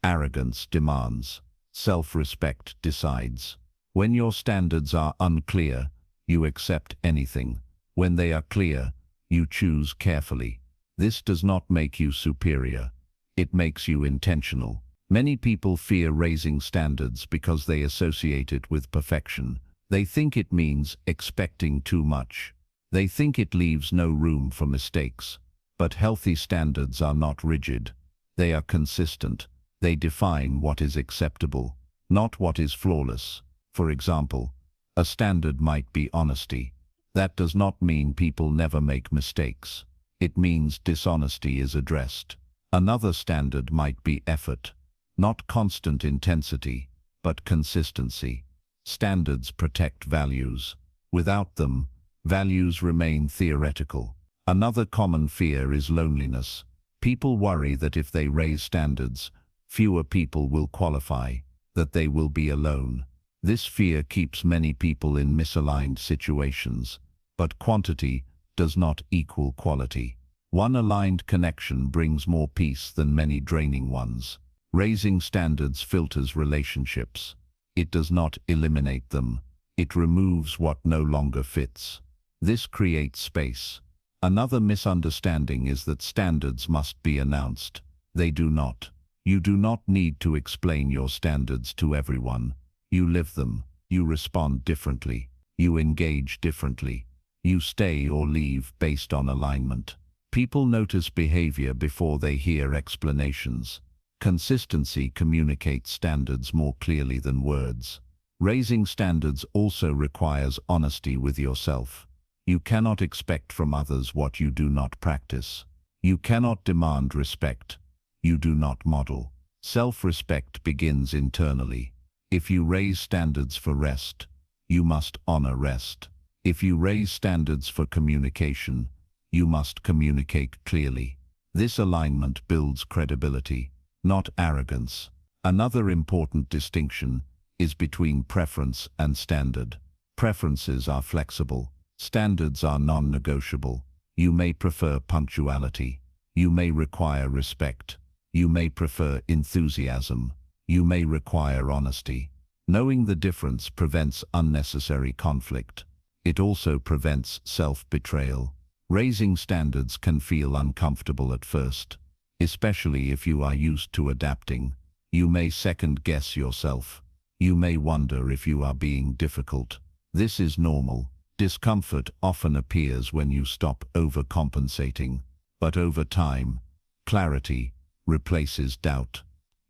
Arrogance demands. Self-respect decides. When your standards are unclear, you accept anything. When they are clear, you choose carefully. This does not make you superior. It makes you intentional. Many people fear raising standards because they associate it with perfection. They think it means expecting too much. They think it leaves no room for mistakes. But healthy standards are not rigid. They are consistent. They define what is acceptable, not what is flawless. For example, a standard might be honesty. That does not mean people never make mistakes. It means dishonesty is addressed. Another standard might be effort, not constant intensity, but consistency. Standards protect values. Without them, values remain theoretical. Another common fear is loneliness. People worry that if they raise standards, fewer people will qualify, that they will be alone. This fear keeps many people in misaligned situations. But quantity does not equal quality. One aligned connection brings more peace than many draining ones. Raising standards filters relationships. It does not eliminate them. It removes what no longer fits. This creates space. Another misunderstanding is that standards must be announced. They do not. You do not need to explain your standards to everyone. You live them. You respond differently. You engage differently. You stay or leave based on alignment. People notice behavior before they hear explanations. Consistency communicates standards more clearly than words. Raising standards also requires honesty with yourself. You cannot expect from others what you do not practice. You cannot demand respect. You do not model. Self-respect begins internally. If you raise standards for rest, you must honor rest. If you raise standards for communication, you must communicate clearly. This alignment builds credibility, not arrogance. Another important distinction is between preference and standard. Preferences are flexible. Standards are non-negotiable. You may prefer punctuality. You may require respect. You may prefer enthusiasm. You may require honesty. Knowing the difference prevents unnecessary conflict. It also prevents self-betrayal. Raising standards can feel uncomfortable at first, especially if you are used to adapting. You may second-guess yourself. You may wonder if you are being difficult. This is normal. Discomfort often appears when you stop overcompensating. But over time, clarity replaces doubt.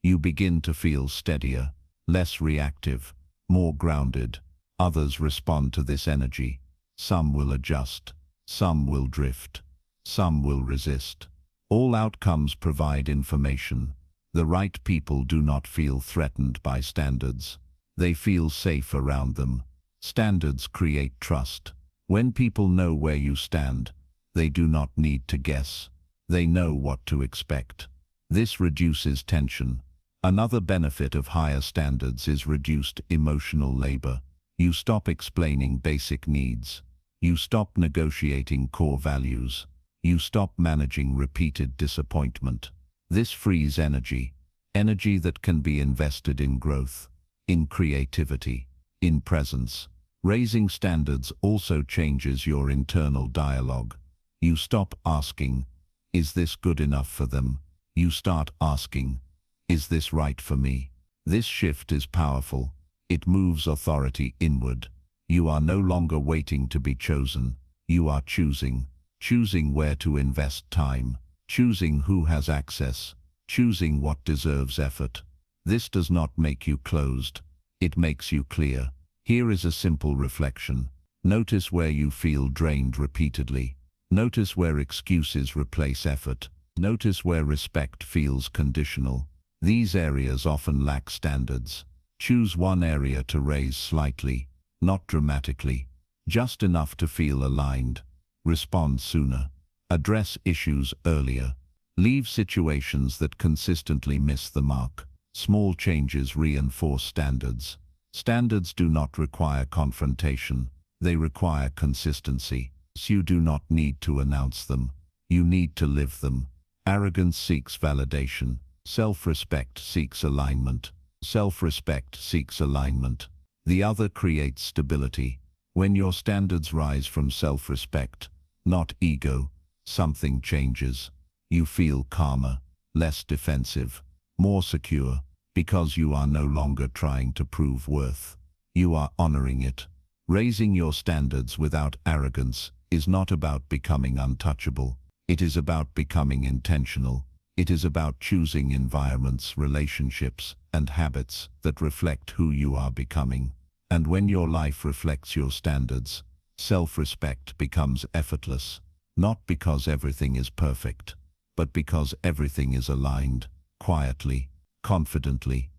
You begin to feel steadier, less reactive, more grounded. Others respond to this energy. Some will adjust. Some will drift. Some will resist. All outcomes provide information. The right people do not feel threatened by standards. They feel safe around them. Standards create trust. When people know where you stand, they do not need to guess. They know what to expect. This reduces tension. Another benefit of higher standards is reduced emotional labor. You stop explaining basic needs. You stop negotiating core values. You stop managing repeated disappointment. This frees energy. Energy that can be invested in growth, in creativity, in presence. Raising standards also changes your internal dialogue. You stop asking, "Is this good enough for them?" You start asking, "Is this right for me?" This shift is powerful. It moves authority inward. You are no longer waiting to be chosen. You are choosing. Choosing where to invest time. Choosing who has access. Choosing what deserves effort. This does not make you closed. It makes you clear. Here is a simple reflection. Notice where you feel drained repeatedly. Notice where excuses replace effort. Notice where respect feels conditional. These areas often lack standards. Choose one area to raise slightly, not dramatically, just enough to feel aligned. Respond sooner. Address issues earlier. Leave situations that consistently miss the mark. Small changes reinforce standards. Standards do not require confrontation. They require consistency. You do not need to announce them. You need to live them. Arrogance seeks validation. Self-respect seeks alignment. Self-respect seeks alignment. The other creates stability. When your standards rise from self-respect, not ego, something changes. You feel calmer, less defensive, more secure, because you are no longer trying to prove worth. You are honoring it. Raising your standards without arrogance is not about becoming untouchable. It is about becoming intentional. It is about choosing environments, relationships, and habits that reflect who you are becoming. And when your life reflects your standards, self-respect becomes effortless, not because everything is perfect, but because everything is aligned, quietly, confidently.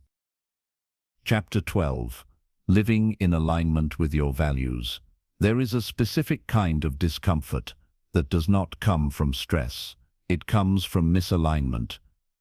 Chapter 12. Living in alignment with your values. There is a specific kind of discomfort that does not come from stress. It comes from misalignment.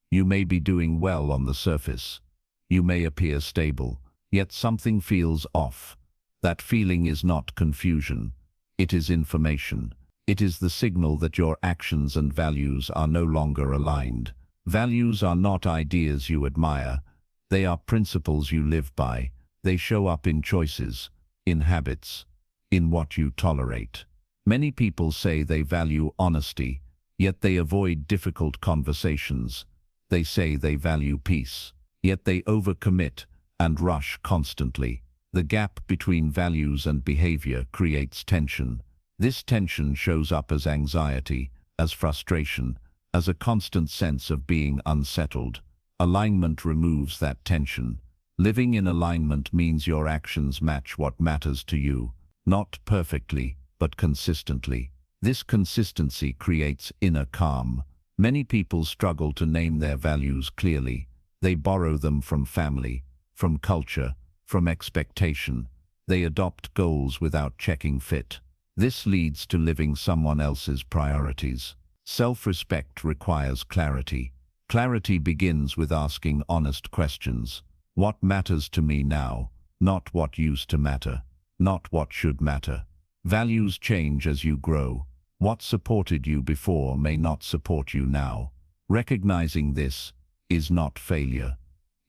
You may be doing well on the surface. You may appear stable, yet something feels off. That feeling is not confusion. It is information. It is the signal that your actions and values are no longer aligned. Values are not ideas you admire. They are principles you live by. They show up in choices, in habits, in what you tolerate. Many people say they value honesty, yet they avoid difficult conversations. They say they value peace, yet they overcommit and rush constantly. The gap between values and behavior creates tension. This tension shows up as anxiety, as frustration, as a constant sense of being unsettled. Alignment removes that tension. Living in alignment means your actions match what matters to you, not perfectly, but consistently. This consistency creates inner calm. Many people struggle to name their values clearly. They borrow them from family, from culture, from expectation. They adopt goals without checking fit. This leads to living someone else's priorities. Self-respect requires clarity. Clarity begins with asking honest questions. What matters to me now? Not what used to matter. Not what should matter. Values change as you grow. What supported you before may not support you now. Recognizing this is not failure.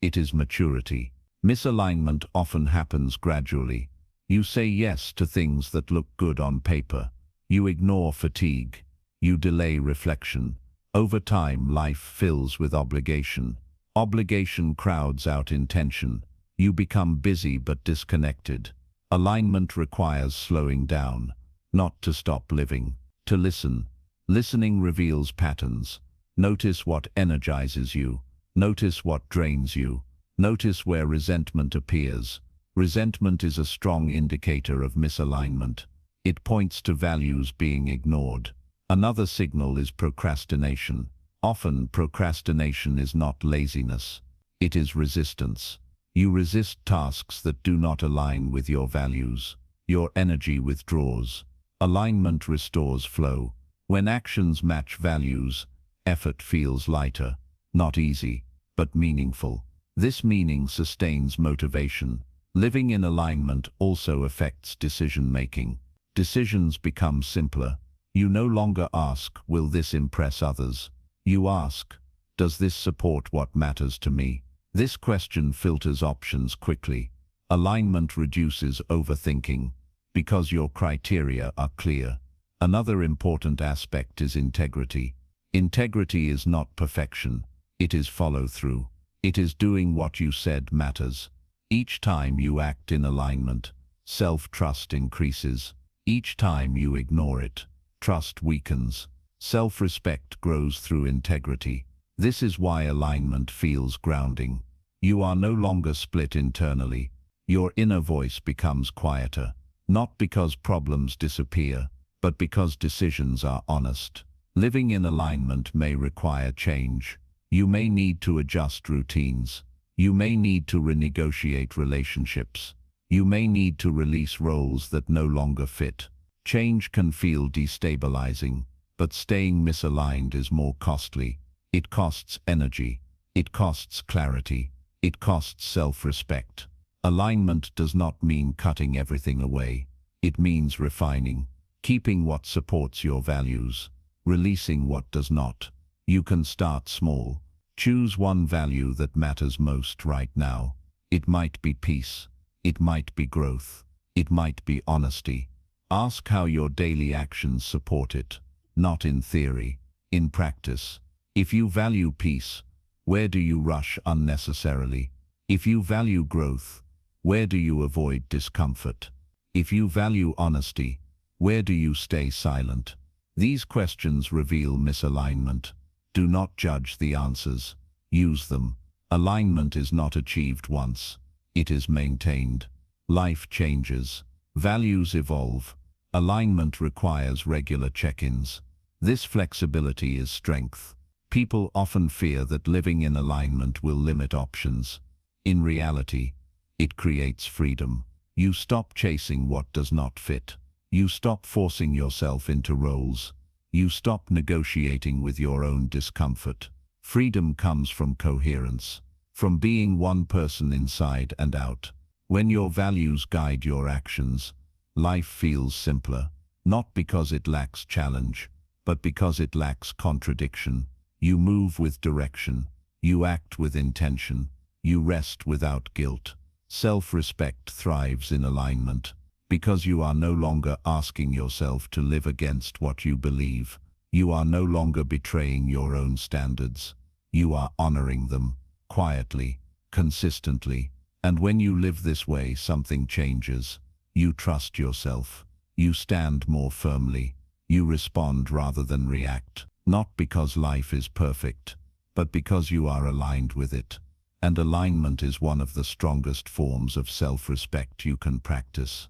It is maturity. Misalignment often happens gradually. You say yes to things that look good on paper. You ignore fatigue. You delay reflection. Over time, life fills with obligation. Obligation crowds out intention. You become busy but disconnected. Alignment requires slowing down, not to stop living, to listen. Listening reveals patterns. Notice what energizes you. Notice what drains you. Notice where resentment appears. Resentment is a strong indicator of misalignment. It points to values being ignored. Another signal is procrastination. Often, procrastination is not laziness. It is resistance. You resist tasks that do not align with your values. Your energy withdraws. Alignment restores flow. When actions match values, effort feels lighter, not easy, but meaningful. This meaning sustains motivation. Living in alignment also affects decision-making. Decisions become simpler. You no longer ask, will this impress others? You ask, does this support what matters to me? This question filters options quickly. Alignment reduces overthinking because your criteria are clear. Another important aspect is integrity. Integrity is not perfection. It is follow-through. It is doing what you said matters. Each time you act in alignment, self-trust increases. Each time you ignore it, trust weakens. Self-respect grows through integrity. This is why alignment feels grounding. You are no longer split internally. Your inner voice becomes quieter, not because problems disappear, but because decisions are honest. Living in alignment may require change. You may need to adjust routines. You may need to renegotiate relationships. You may need to release roles that no longer fit. Change can feel destabilizing, but staying misaligned is more costly. It costs energy. It costs clarity. It costs self-respect. Alignment does not mean cutting everything away. It means refining, keeping what supports your values, releasing what does not. You can start small. Choose one value that matters most right now. It might be peace. It might be growth. It might be honesty. Ask how your daily actions support it, not in theory, in practice. If you value peace, where do you rush unnecessarily? If you value growth, where do you avoid discomfort? If you value honesty, where do you stay silent? These questions reveal misalignment. Do not judge the answers. Use them. Alignment is not achieved once. It is maintained. Life changes. Values evolve. Alignment requires regular check-ins. This flexibility is strength. People often fear that living in alignment will limit options. In reality, it creates freedom. You stop chasing what does not fit. You stop forcing yourself into roles. You stop negotiating with your own discomfort. Freedom comes from coherence, from being one person inside and out. When your values guide your actions, life feels simpler, not because it lacks challenge, but because it lacks contradiction. You move with direction. You act with intention. You rest without guilt. Self-respect thrives in alignment, because you are no longer asking yourself to live against what you believe. You are no longer betraying your own standards. You are honoring them, quietly, consistently. And when you live this way, something changes. You trust yourself. You stand more firmly. You respond rather than react, not because life is perfect, but because you are aligned with it. And alignment is one of the strongest forms of self-respect you can practice.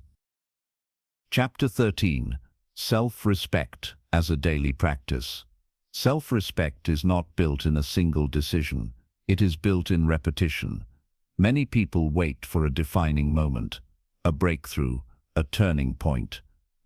Chapter 13. Self-respect as a daily practice. Self-respect is not built in a single decision. It is built in repetition. Many people wait for a defining moment, a breakthrough, a turning point.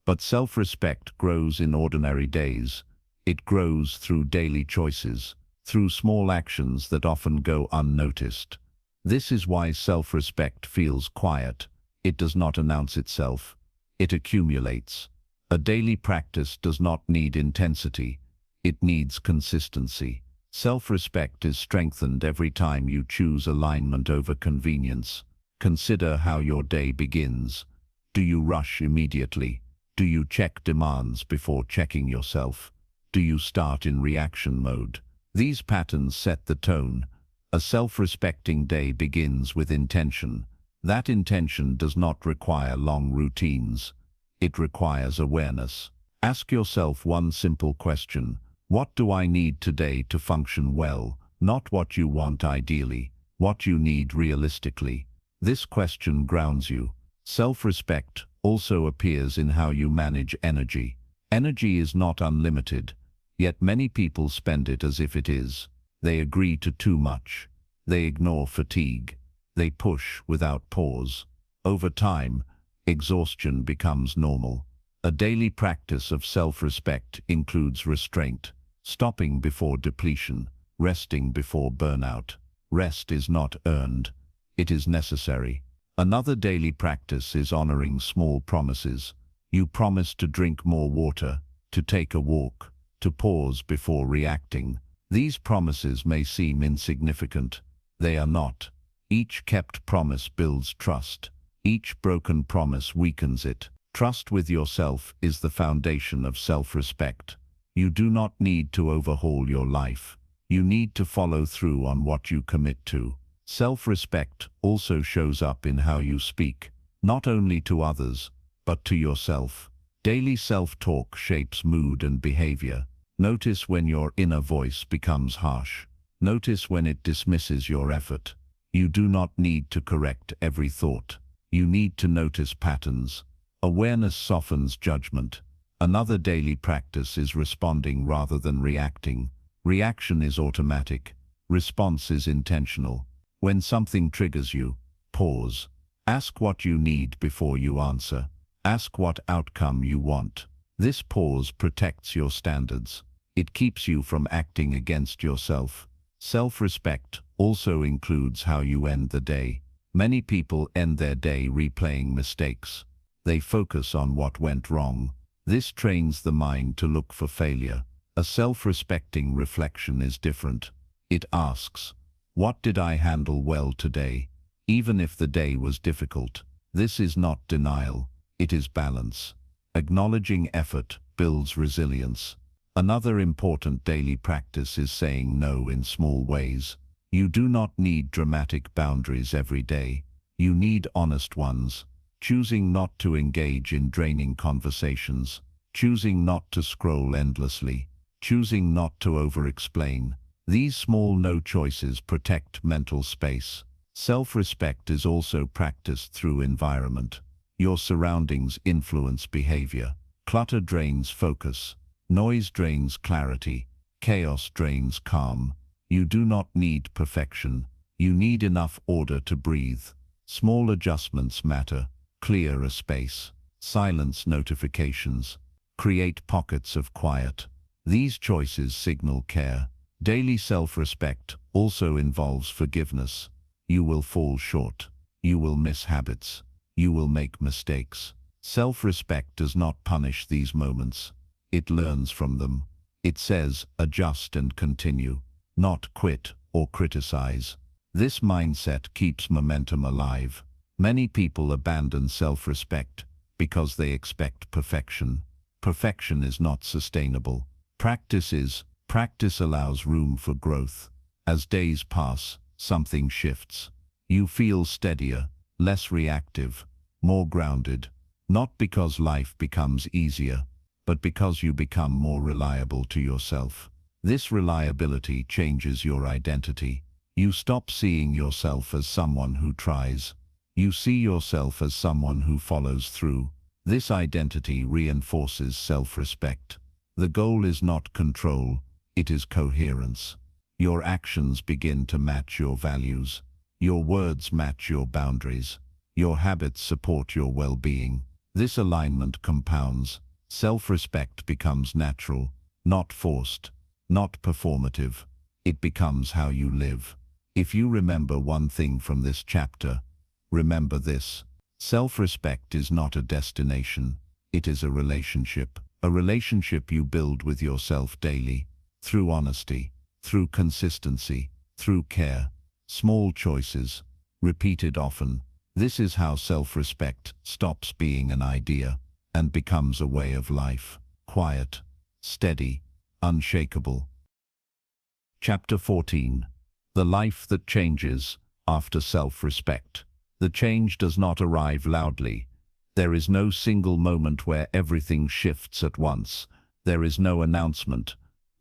But self-respect grows in ordinary days. It grows through daily choices, through small actions that often go unnoticed. This is why self-respect feels quiet. It does not announce itself. It accumulates. A daily practice does not need intensity. It needs consistency. Self-respect is strengthened every time you choose alignment over convenience. Consider how your day begins. Do you rush immediately? Do you check demands before checking yourself? Do you start in reaction mode? These patterns set the tone. A self-respecting day begins with intention. That intention does not require long routines. It requires awareness. Ask yourself one simple question. What do I need today to function well? Not what you want ideally, what you need realistically. This question grounds you. Self-respect also appears in how you manage energy. Energy is not unlimited, yet many people spend it as if it is. They agree to too much. They ignore fatigue. They push without pause. Over time, exhaustion becomes normal. A daily practice of self-respect includes restraint, stopping before depletion, resting before burnout. Rest is not earned, it is necessary. Another daily practice is honoring small promises. You promise to drink more water, to take a walk, to pause before reacting. These promises may seem insignificant. They are not. Each kept promise builds trust. Each broken promise weakens it. Trust with yourself is the foundation of self-respect. You do not need to overhaul your life. You need to follow through on what you commit to. Self-respect also shows up in how you speak, not only to others, but to yourself. Daily self-talk shapes mood and behavior. Notice when your inner voice becomes harsh. Notice when it dismisses your effort. You do not need to correct every thought. You need to notice patterns. Awareness softens judgment. Another daily practice is responding rather than reacting. Reaction is automatic. Response is intentional. When something triggers you, pause. Ask what you need before you answer. Ask what outcome you want. This pause protects your standards. It keeps you from acting against yourself. Self-respect also includes how you end the day. Many people end their day replaying mistakes. They focus on what went wrong. This trains the mind to look for failure. A self-respecting reflection is different. It asks, what did I handle well today? Even if the day was difficult. This is not denial, it is balance. Acknowledging effort builds resilience. Another important daily practice is saying no in small ways. You do not need dramatic boundaries every day. You need honest ones. Choosing not to engage in draining conversations. Choosing not to scroll endlessly. Choosing not to over-explain. These small no choices protect mental space. Self-respect is also practiced through environment. Your surroundings influence behavior. Clutter drains focus. Noise drains clarity. Chaos drains calm. You do not need perfection. You need enough order to breathe. Small adjustments matter. Clear a space. Silence notifications. Create pockets of quiet. These choices signal care. Daily self-respect also involves forgiveness. You will fall short. You will miss habits. You will make mistakes. Self-respect does not punish these moments. It learns from them. It says, adjust and continue, not quit or criticize. This mindset keeps momentum alive. Many people abandon self-respect because they expect perfection. Perfection is not sustainable. Practice is. Practice allows room for growth. As days pass, something shifts. You feel steadier, less reactive, more grounded. Not because life becomes easier, but because you become more reliable to yourself. This reliability changes your identity. You stop seeing yourself as someone who tries. You see yourself as someone who follows through. This identity reinforces self-respect. The goal is not control, it is coherence. Your actions begin to match your values. Your words match your boundaries. Your habits support your well-being. This alignment compounds. Self-respect becomes natural, not forced, not performative. It becomes how you live. If you remember one thing from this chapter, remember this. Self-respect is not a destination. It is a relationship. A relationship you build with yourself daily, through honesty, through consistency, through care. Small choices, repeated often. This is how self-respect stops being an idea and becomes a way of life. Quiet, steady, unshakable. Chapter 14. The life that changes after self-respect. The change does not arrive loudly. There is no single moment where everything shifts at once. There is no announcement.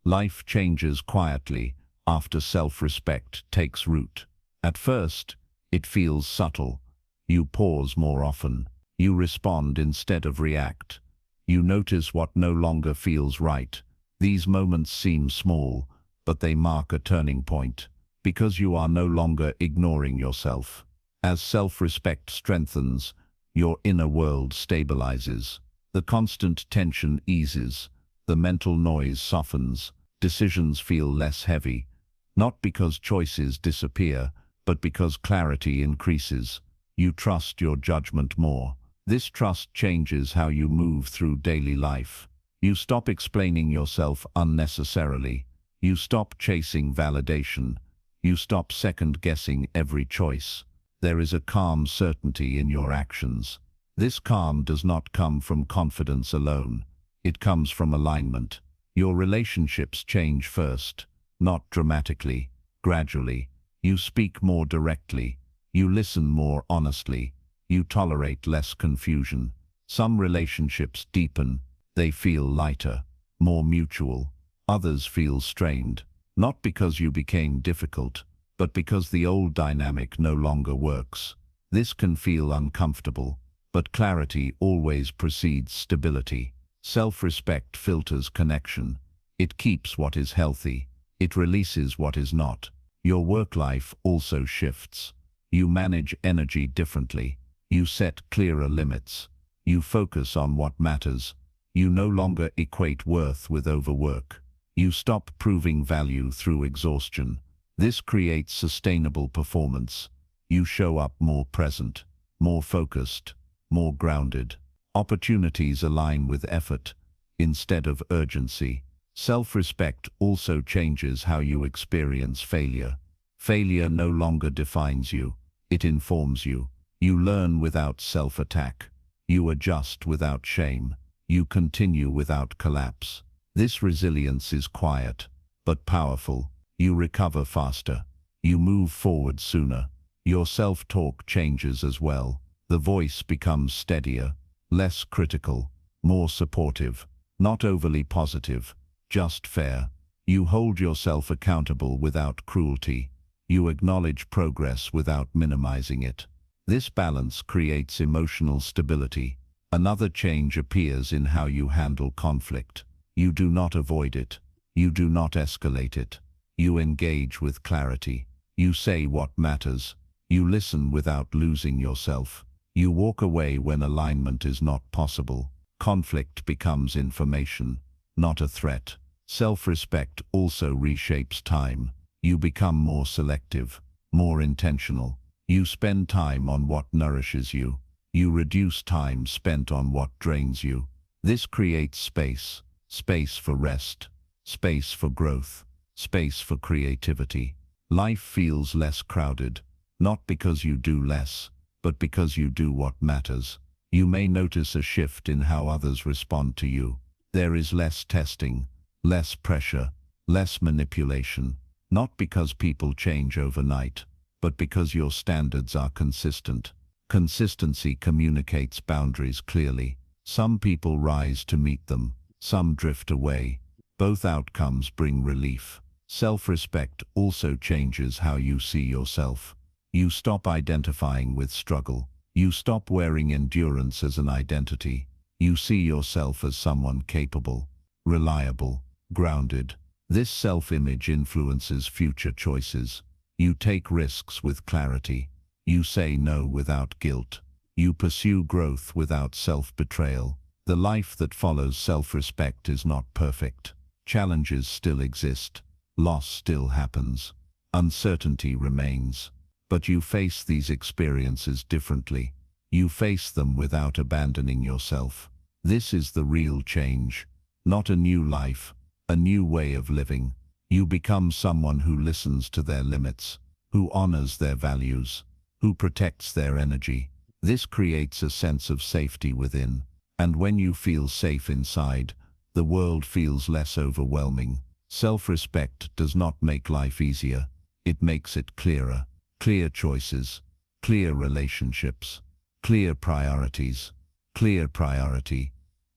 Life changes quietly after self-respect takes root. At first, it feels subtle. You pause more often. You respond instead of react. You notice what no longer feels right. These moments seem small, but they mark a turning point, because you are no longer ignoring yourself. As self-respect strengthens, your inner world stabilizes. The constant tension eases, the mental noise softens, decisions feel less heavy, not because choices disappear, but because clarity increases. You trust your judgment more. This trust changes how you move through daily life. You stop explaining yourself unnecessarily. You stop chasing validation. You stop second-guessing every choice. There is a calm certainty in your actions. This calm does not come from confidence alone. It comes from alignment. Your relationships change first, not dramatically, gradually. You speak more directly. You listen more honestly. You tolerate less confusion. Some relationships deepen. They feel lighter, more mutual. Others feel strained, not because you became difficult, but because the old dynamic no longer works. This can feel uncomfortable, but clarity always precedes stability. Self-respect filters connection. It keeps what is healthy. It releases what is not. Your work life also shifts. You manage energy differently. You set clearer limits. You focus on what matters. You no longer equate worth with overwork. You stop proving value through exhaustion. This creates sustainable performance. You show up more present, more focused, more grounded. Opportunities align with effort instead of urgency. Self-respect also changes how you experience failure. Failure no longer defines you. It informs you. You learn without self-attack. You adjust without shame. You continue without collapse. This resilience is quiet, but powerful. You recover faster. You move forward sooner. Your self-talk changes as well. The voice becomes steadier, less critical, more supportive, not overly positive, just fair. You hold yourself accountable without cruelty. You acknowledge progress without minimizing it. This balance creates emotional stability. Another change appears in how you handle conflict. You do not avoid it. You do not escalate it. You engage with clarity. You say what matters. You listen without losing yourself. You walk away when alignment is not possible. Conflict becomes information, not a threat. Self-respect also reshapes time. You become more selective, more intentional. You spend time on what nourishes you. You reduce time spent on what drains you. This creates space. Space for rest. Space for growth. Space for creativity. Life feels less crowded, not because you do less, but because you do what matters. You may notice a shift in how others respond to you. There is less testing, less pressure, less manipulation, not because people change overnight, but because your standards are consistent. Consistency communicates boundaries clearly. Some people rise to meet them, some drift away. Both outcomes bring relief. Self-respect also changes how you see yourself. You stop identifying with struggle. You stop wearing endurance as an identity. You see yourself as someone capable, reliable, grounded. This self-image influences future choices. You take risks with clarity. You say no without guilt. You pursue growth without self-betrayal. The life that follows self-respect is not perfect. Challenges still exist. Loss still happens. Uncertainty remains. But you face these experiences differently. You face them without abandoning yourself. This is the real change. Not a new life, a new way of living. You become someone who listens to their limits, who honors their values, who protects their energy. This creates a sense of safety within. And when you feel safe inside, the world feels less overwhelming. Self-respect does not make life easier. It makes it clearer. Clear choices, clear relationships, clear priorities. Clear priority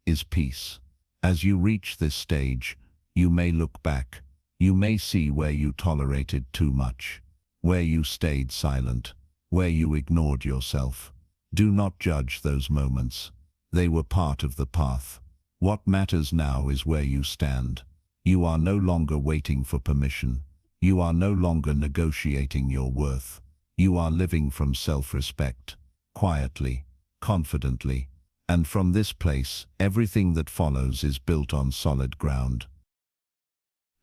is peace. As you reach this stage, you may look back. You may see where you tolerated too much, where you stayed silent, where you ignored yourself. Do not judge those moments. They were part of the path. What matters now is where you stand. You are no longer waiting for permission. You are no longer negotiating your worth. You are living from self-respect, quietly, confidently, And from this place, everything that follows is built on solid ground.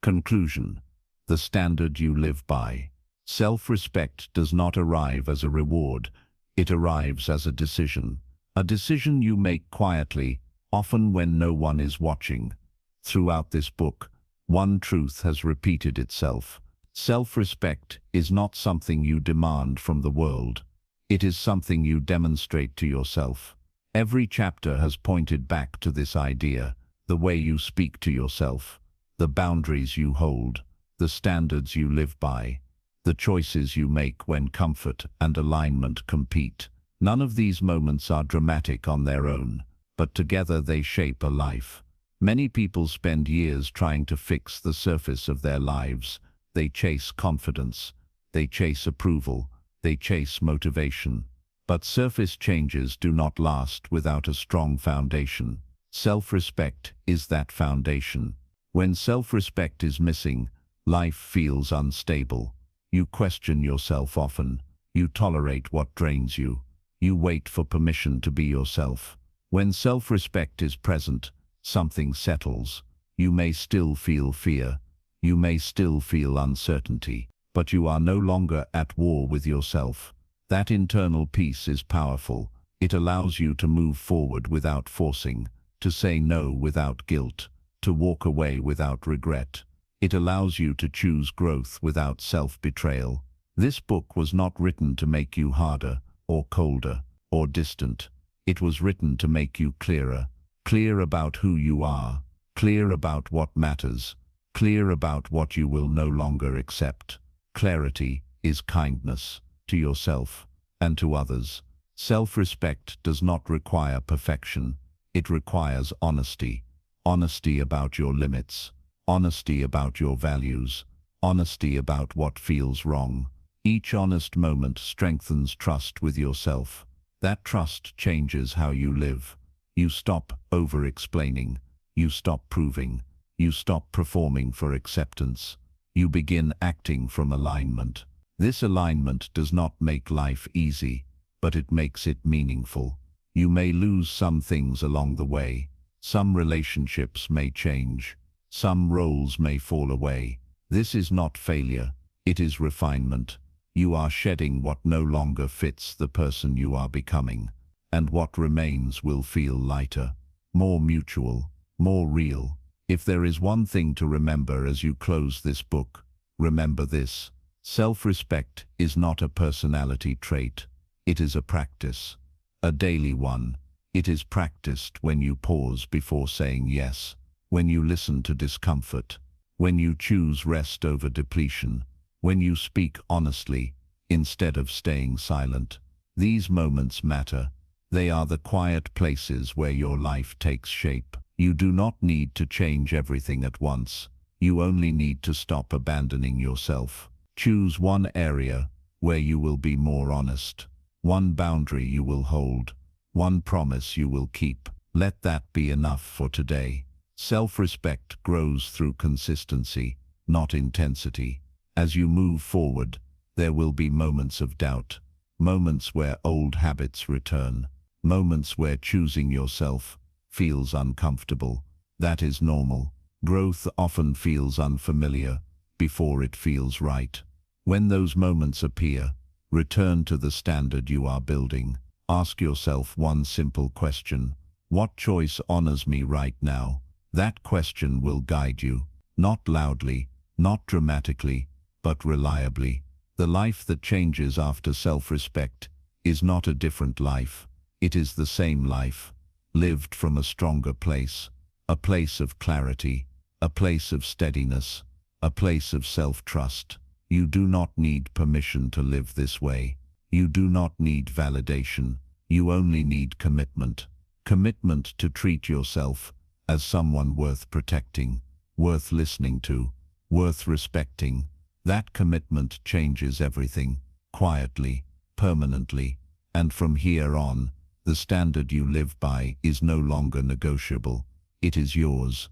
Conclusion. The standard you live by. Self-respect does not arrive as a reward. It arrives as a decision. A decision you make quietly, often when no one is watching. Throughout this book, one truth has repeated itself. Self-respect is not something you demand from the world. It is something you demonstrate to yourself. Every chapter has pointed back to this idea, the way you speak to yourself, the boundaries you hold, the standards you live by, the choices you make when comfort and alignment compete. None of these moments are dramatic on their own, but together they shape a life. Many people spend years trying to fix the surface of their lives. They chase confidence, they chase approval, they chase motivation. But surface changes do not last without a strong foundation. Self-respect is that foundation. When self-respect is missing, life feels unstable. You question yourself often. You tolerate what drains you. You wait for permission to be yourself. When self-respect is present, something settles. You may still feel fear. You may still feel uncertainty, but you are no longer at war with yourself. That internal peace is powerful. It allows you to move forward without forcing, to say no without guilt, to walk away without regret. It allows you to choose growth without self-betrayal. This book was not written to make you harder, or colder, or distant. It was written to make you clearer, clear about who you are, clear about what matters, clear about what you will no longer accept. Clarity is kindness to yourself and to others. Self-respect does not require perfection. It requires honesty. Honesty about your limits. Honesty about your values. Honesty about what feels wrong. Each honest moment strengthens trust with yourself. That trust changes how you live. You stop over-explaining. You stop proving. You stop performing for acceptance. You begin acting from alignment. This alignment does not make life easy, but it makes it meaningful. You may lose some things along the way. Some relationships may change. Some roles may fall away. This is not failure. It is refinement. You are shedding what no longer fits the person you are becoming, and what remains will feel lighter, more mutual, more real. If there is one thing to remember as you close this book, remember this. Self-respect is not a personality trait. It is a practice, a daily one. It is practiced when you pause before saying yes, when you listen to discomfort, when you choose rest over depletion, when you speak honestly instead of staying silent. These moments matter. They are the quiet places where your life takes shape. You do not need to change everything at once. You only need to stop abandoning yourself. Choose one area where you will be more honest, one boundary you will hold, one promise you will keep. Let that be enough for today. Self-respect grows through consistency, not intensity. As you move forward, there will be moments of doubt, moments where old habits return, moments where choosing yourself feels uncomfortable. That is normal. Growth often feels unfamiliar before it feels right. When those moments appear, return to the standard you are building. Ask yourself one simple question. What choice honors me right now? That question will guide you, not loudly, not dramatically, but reliably. The life that changes after self-respect is not a different life. It is the same life, lived from a stronger place, a place of clarity, a place of steadiness, a place of self-trust. You do not need permission to live this way. You do not need validation. You only need commitment. Commitment to treat yourself as someone worth protecting, worth listening to, worth respecting. That commitment changes everything, quietly, permanently, and from here on, the standard you live by is no longer negotiable. It is yours.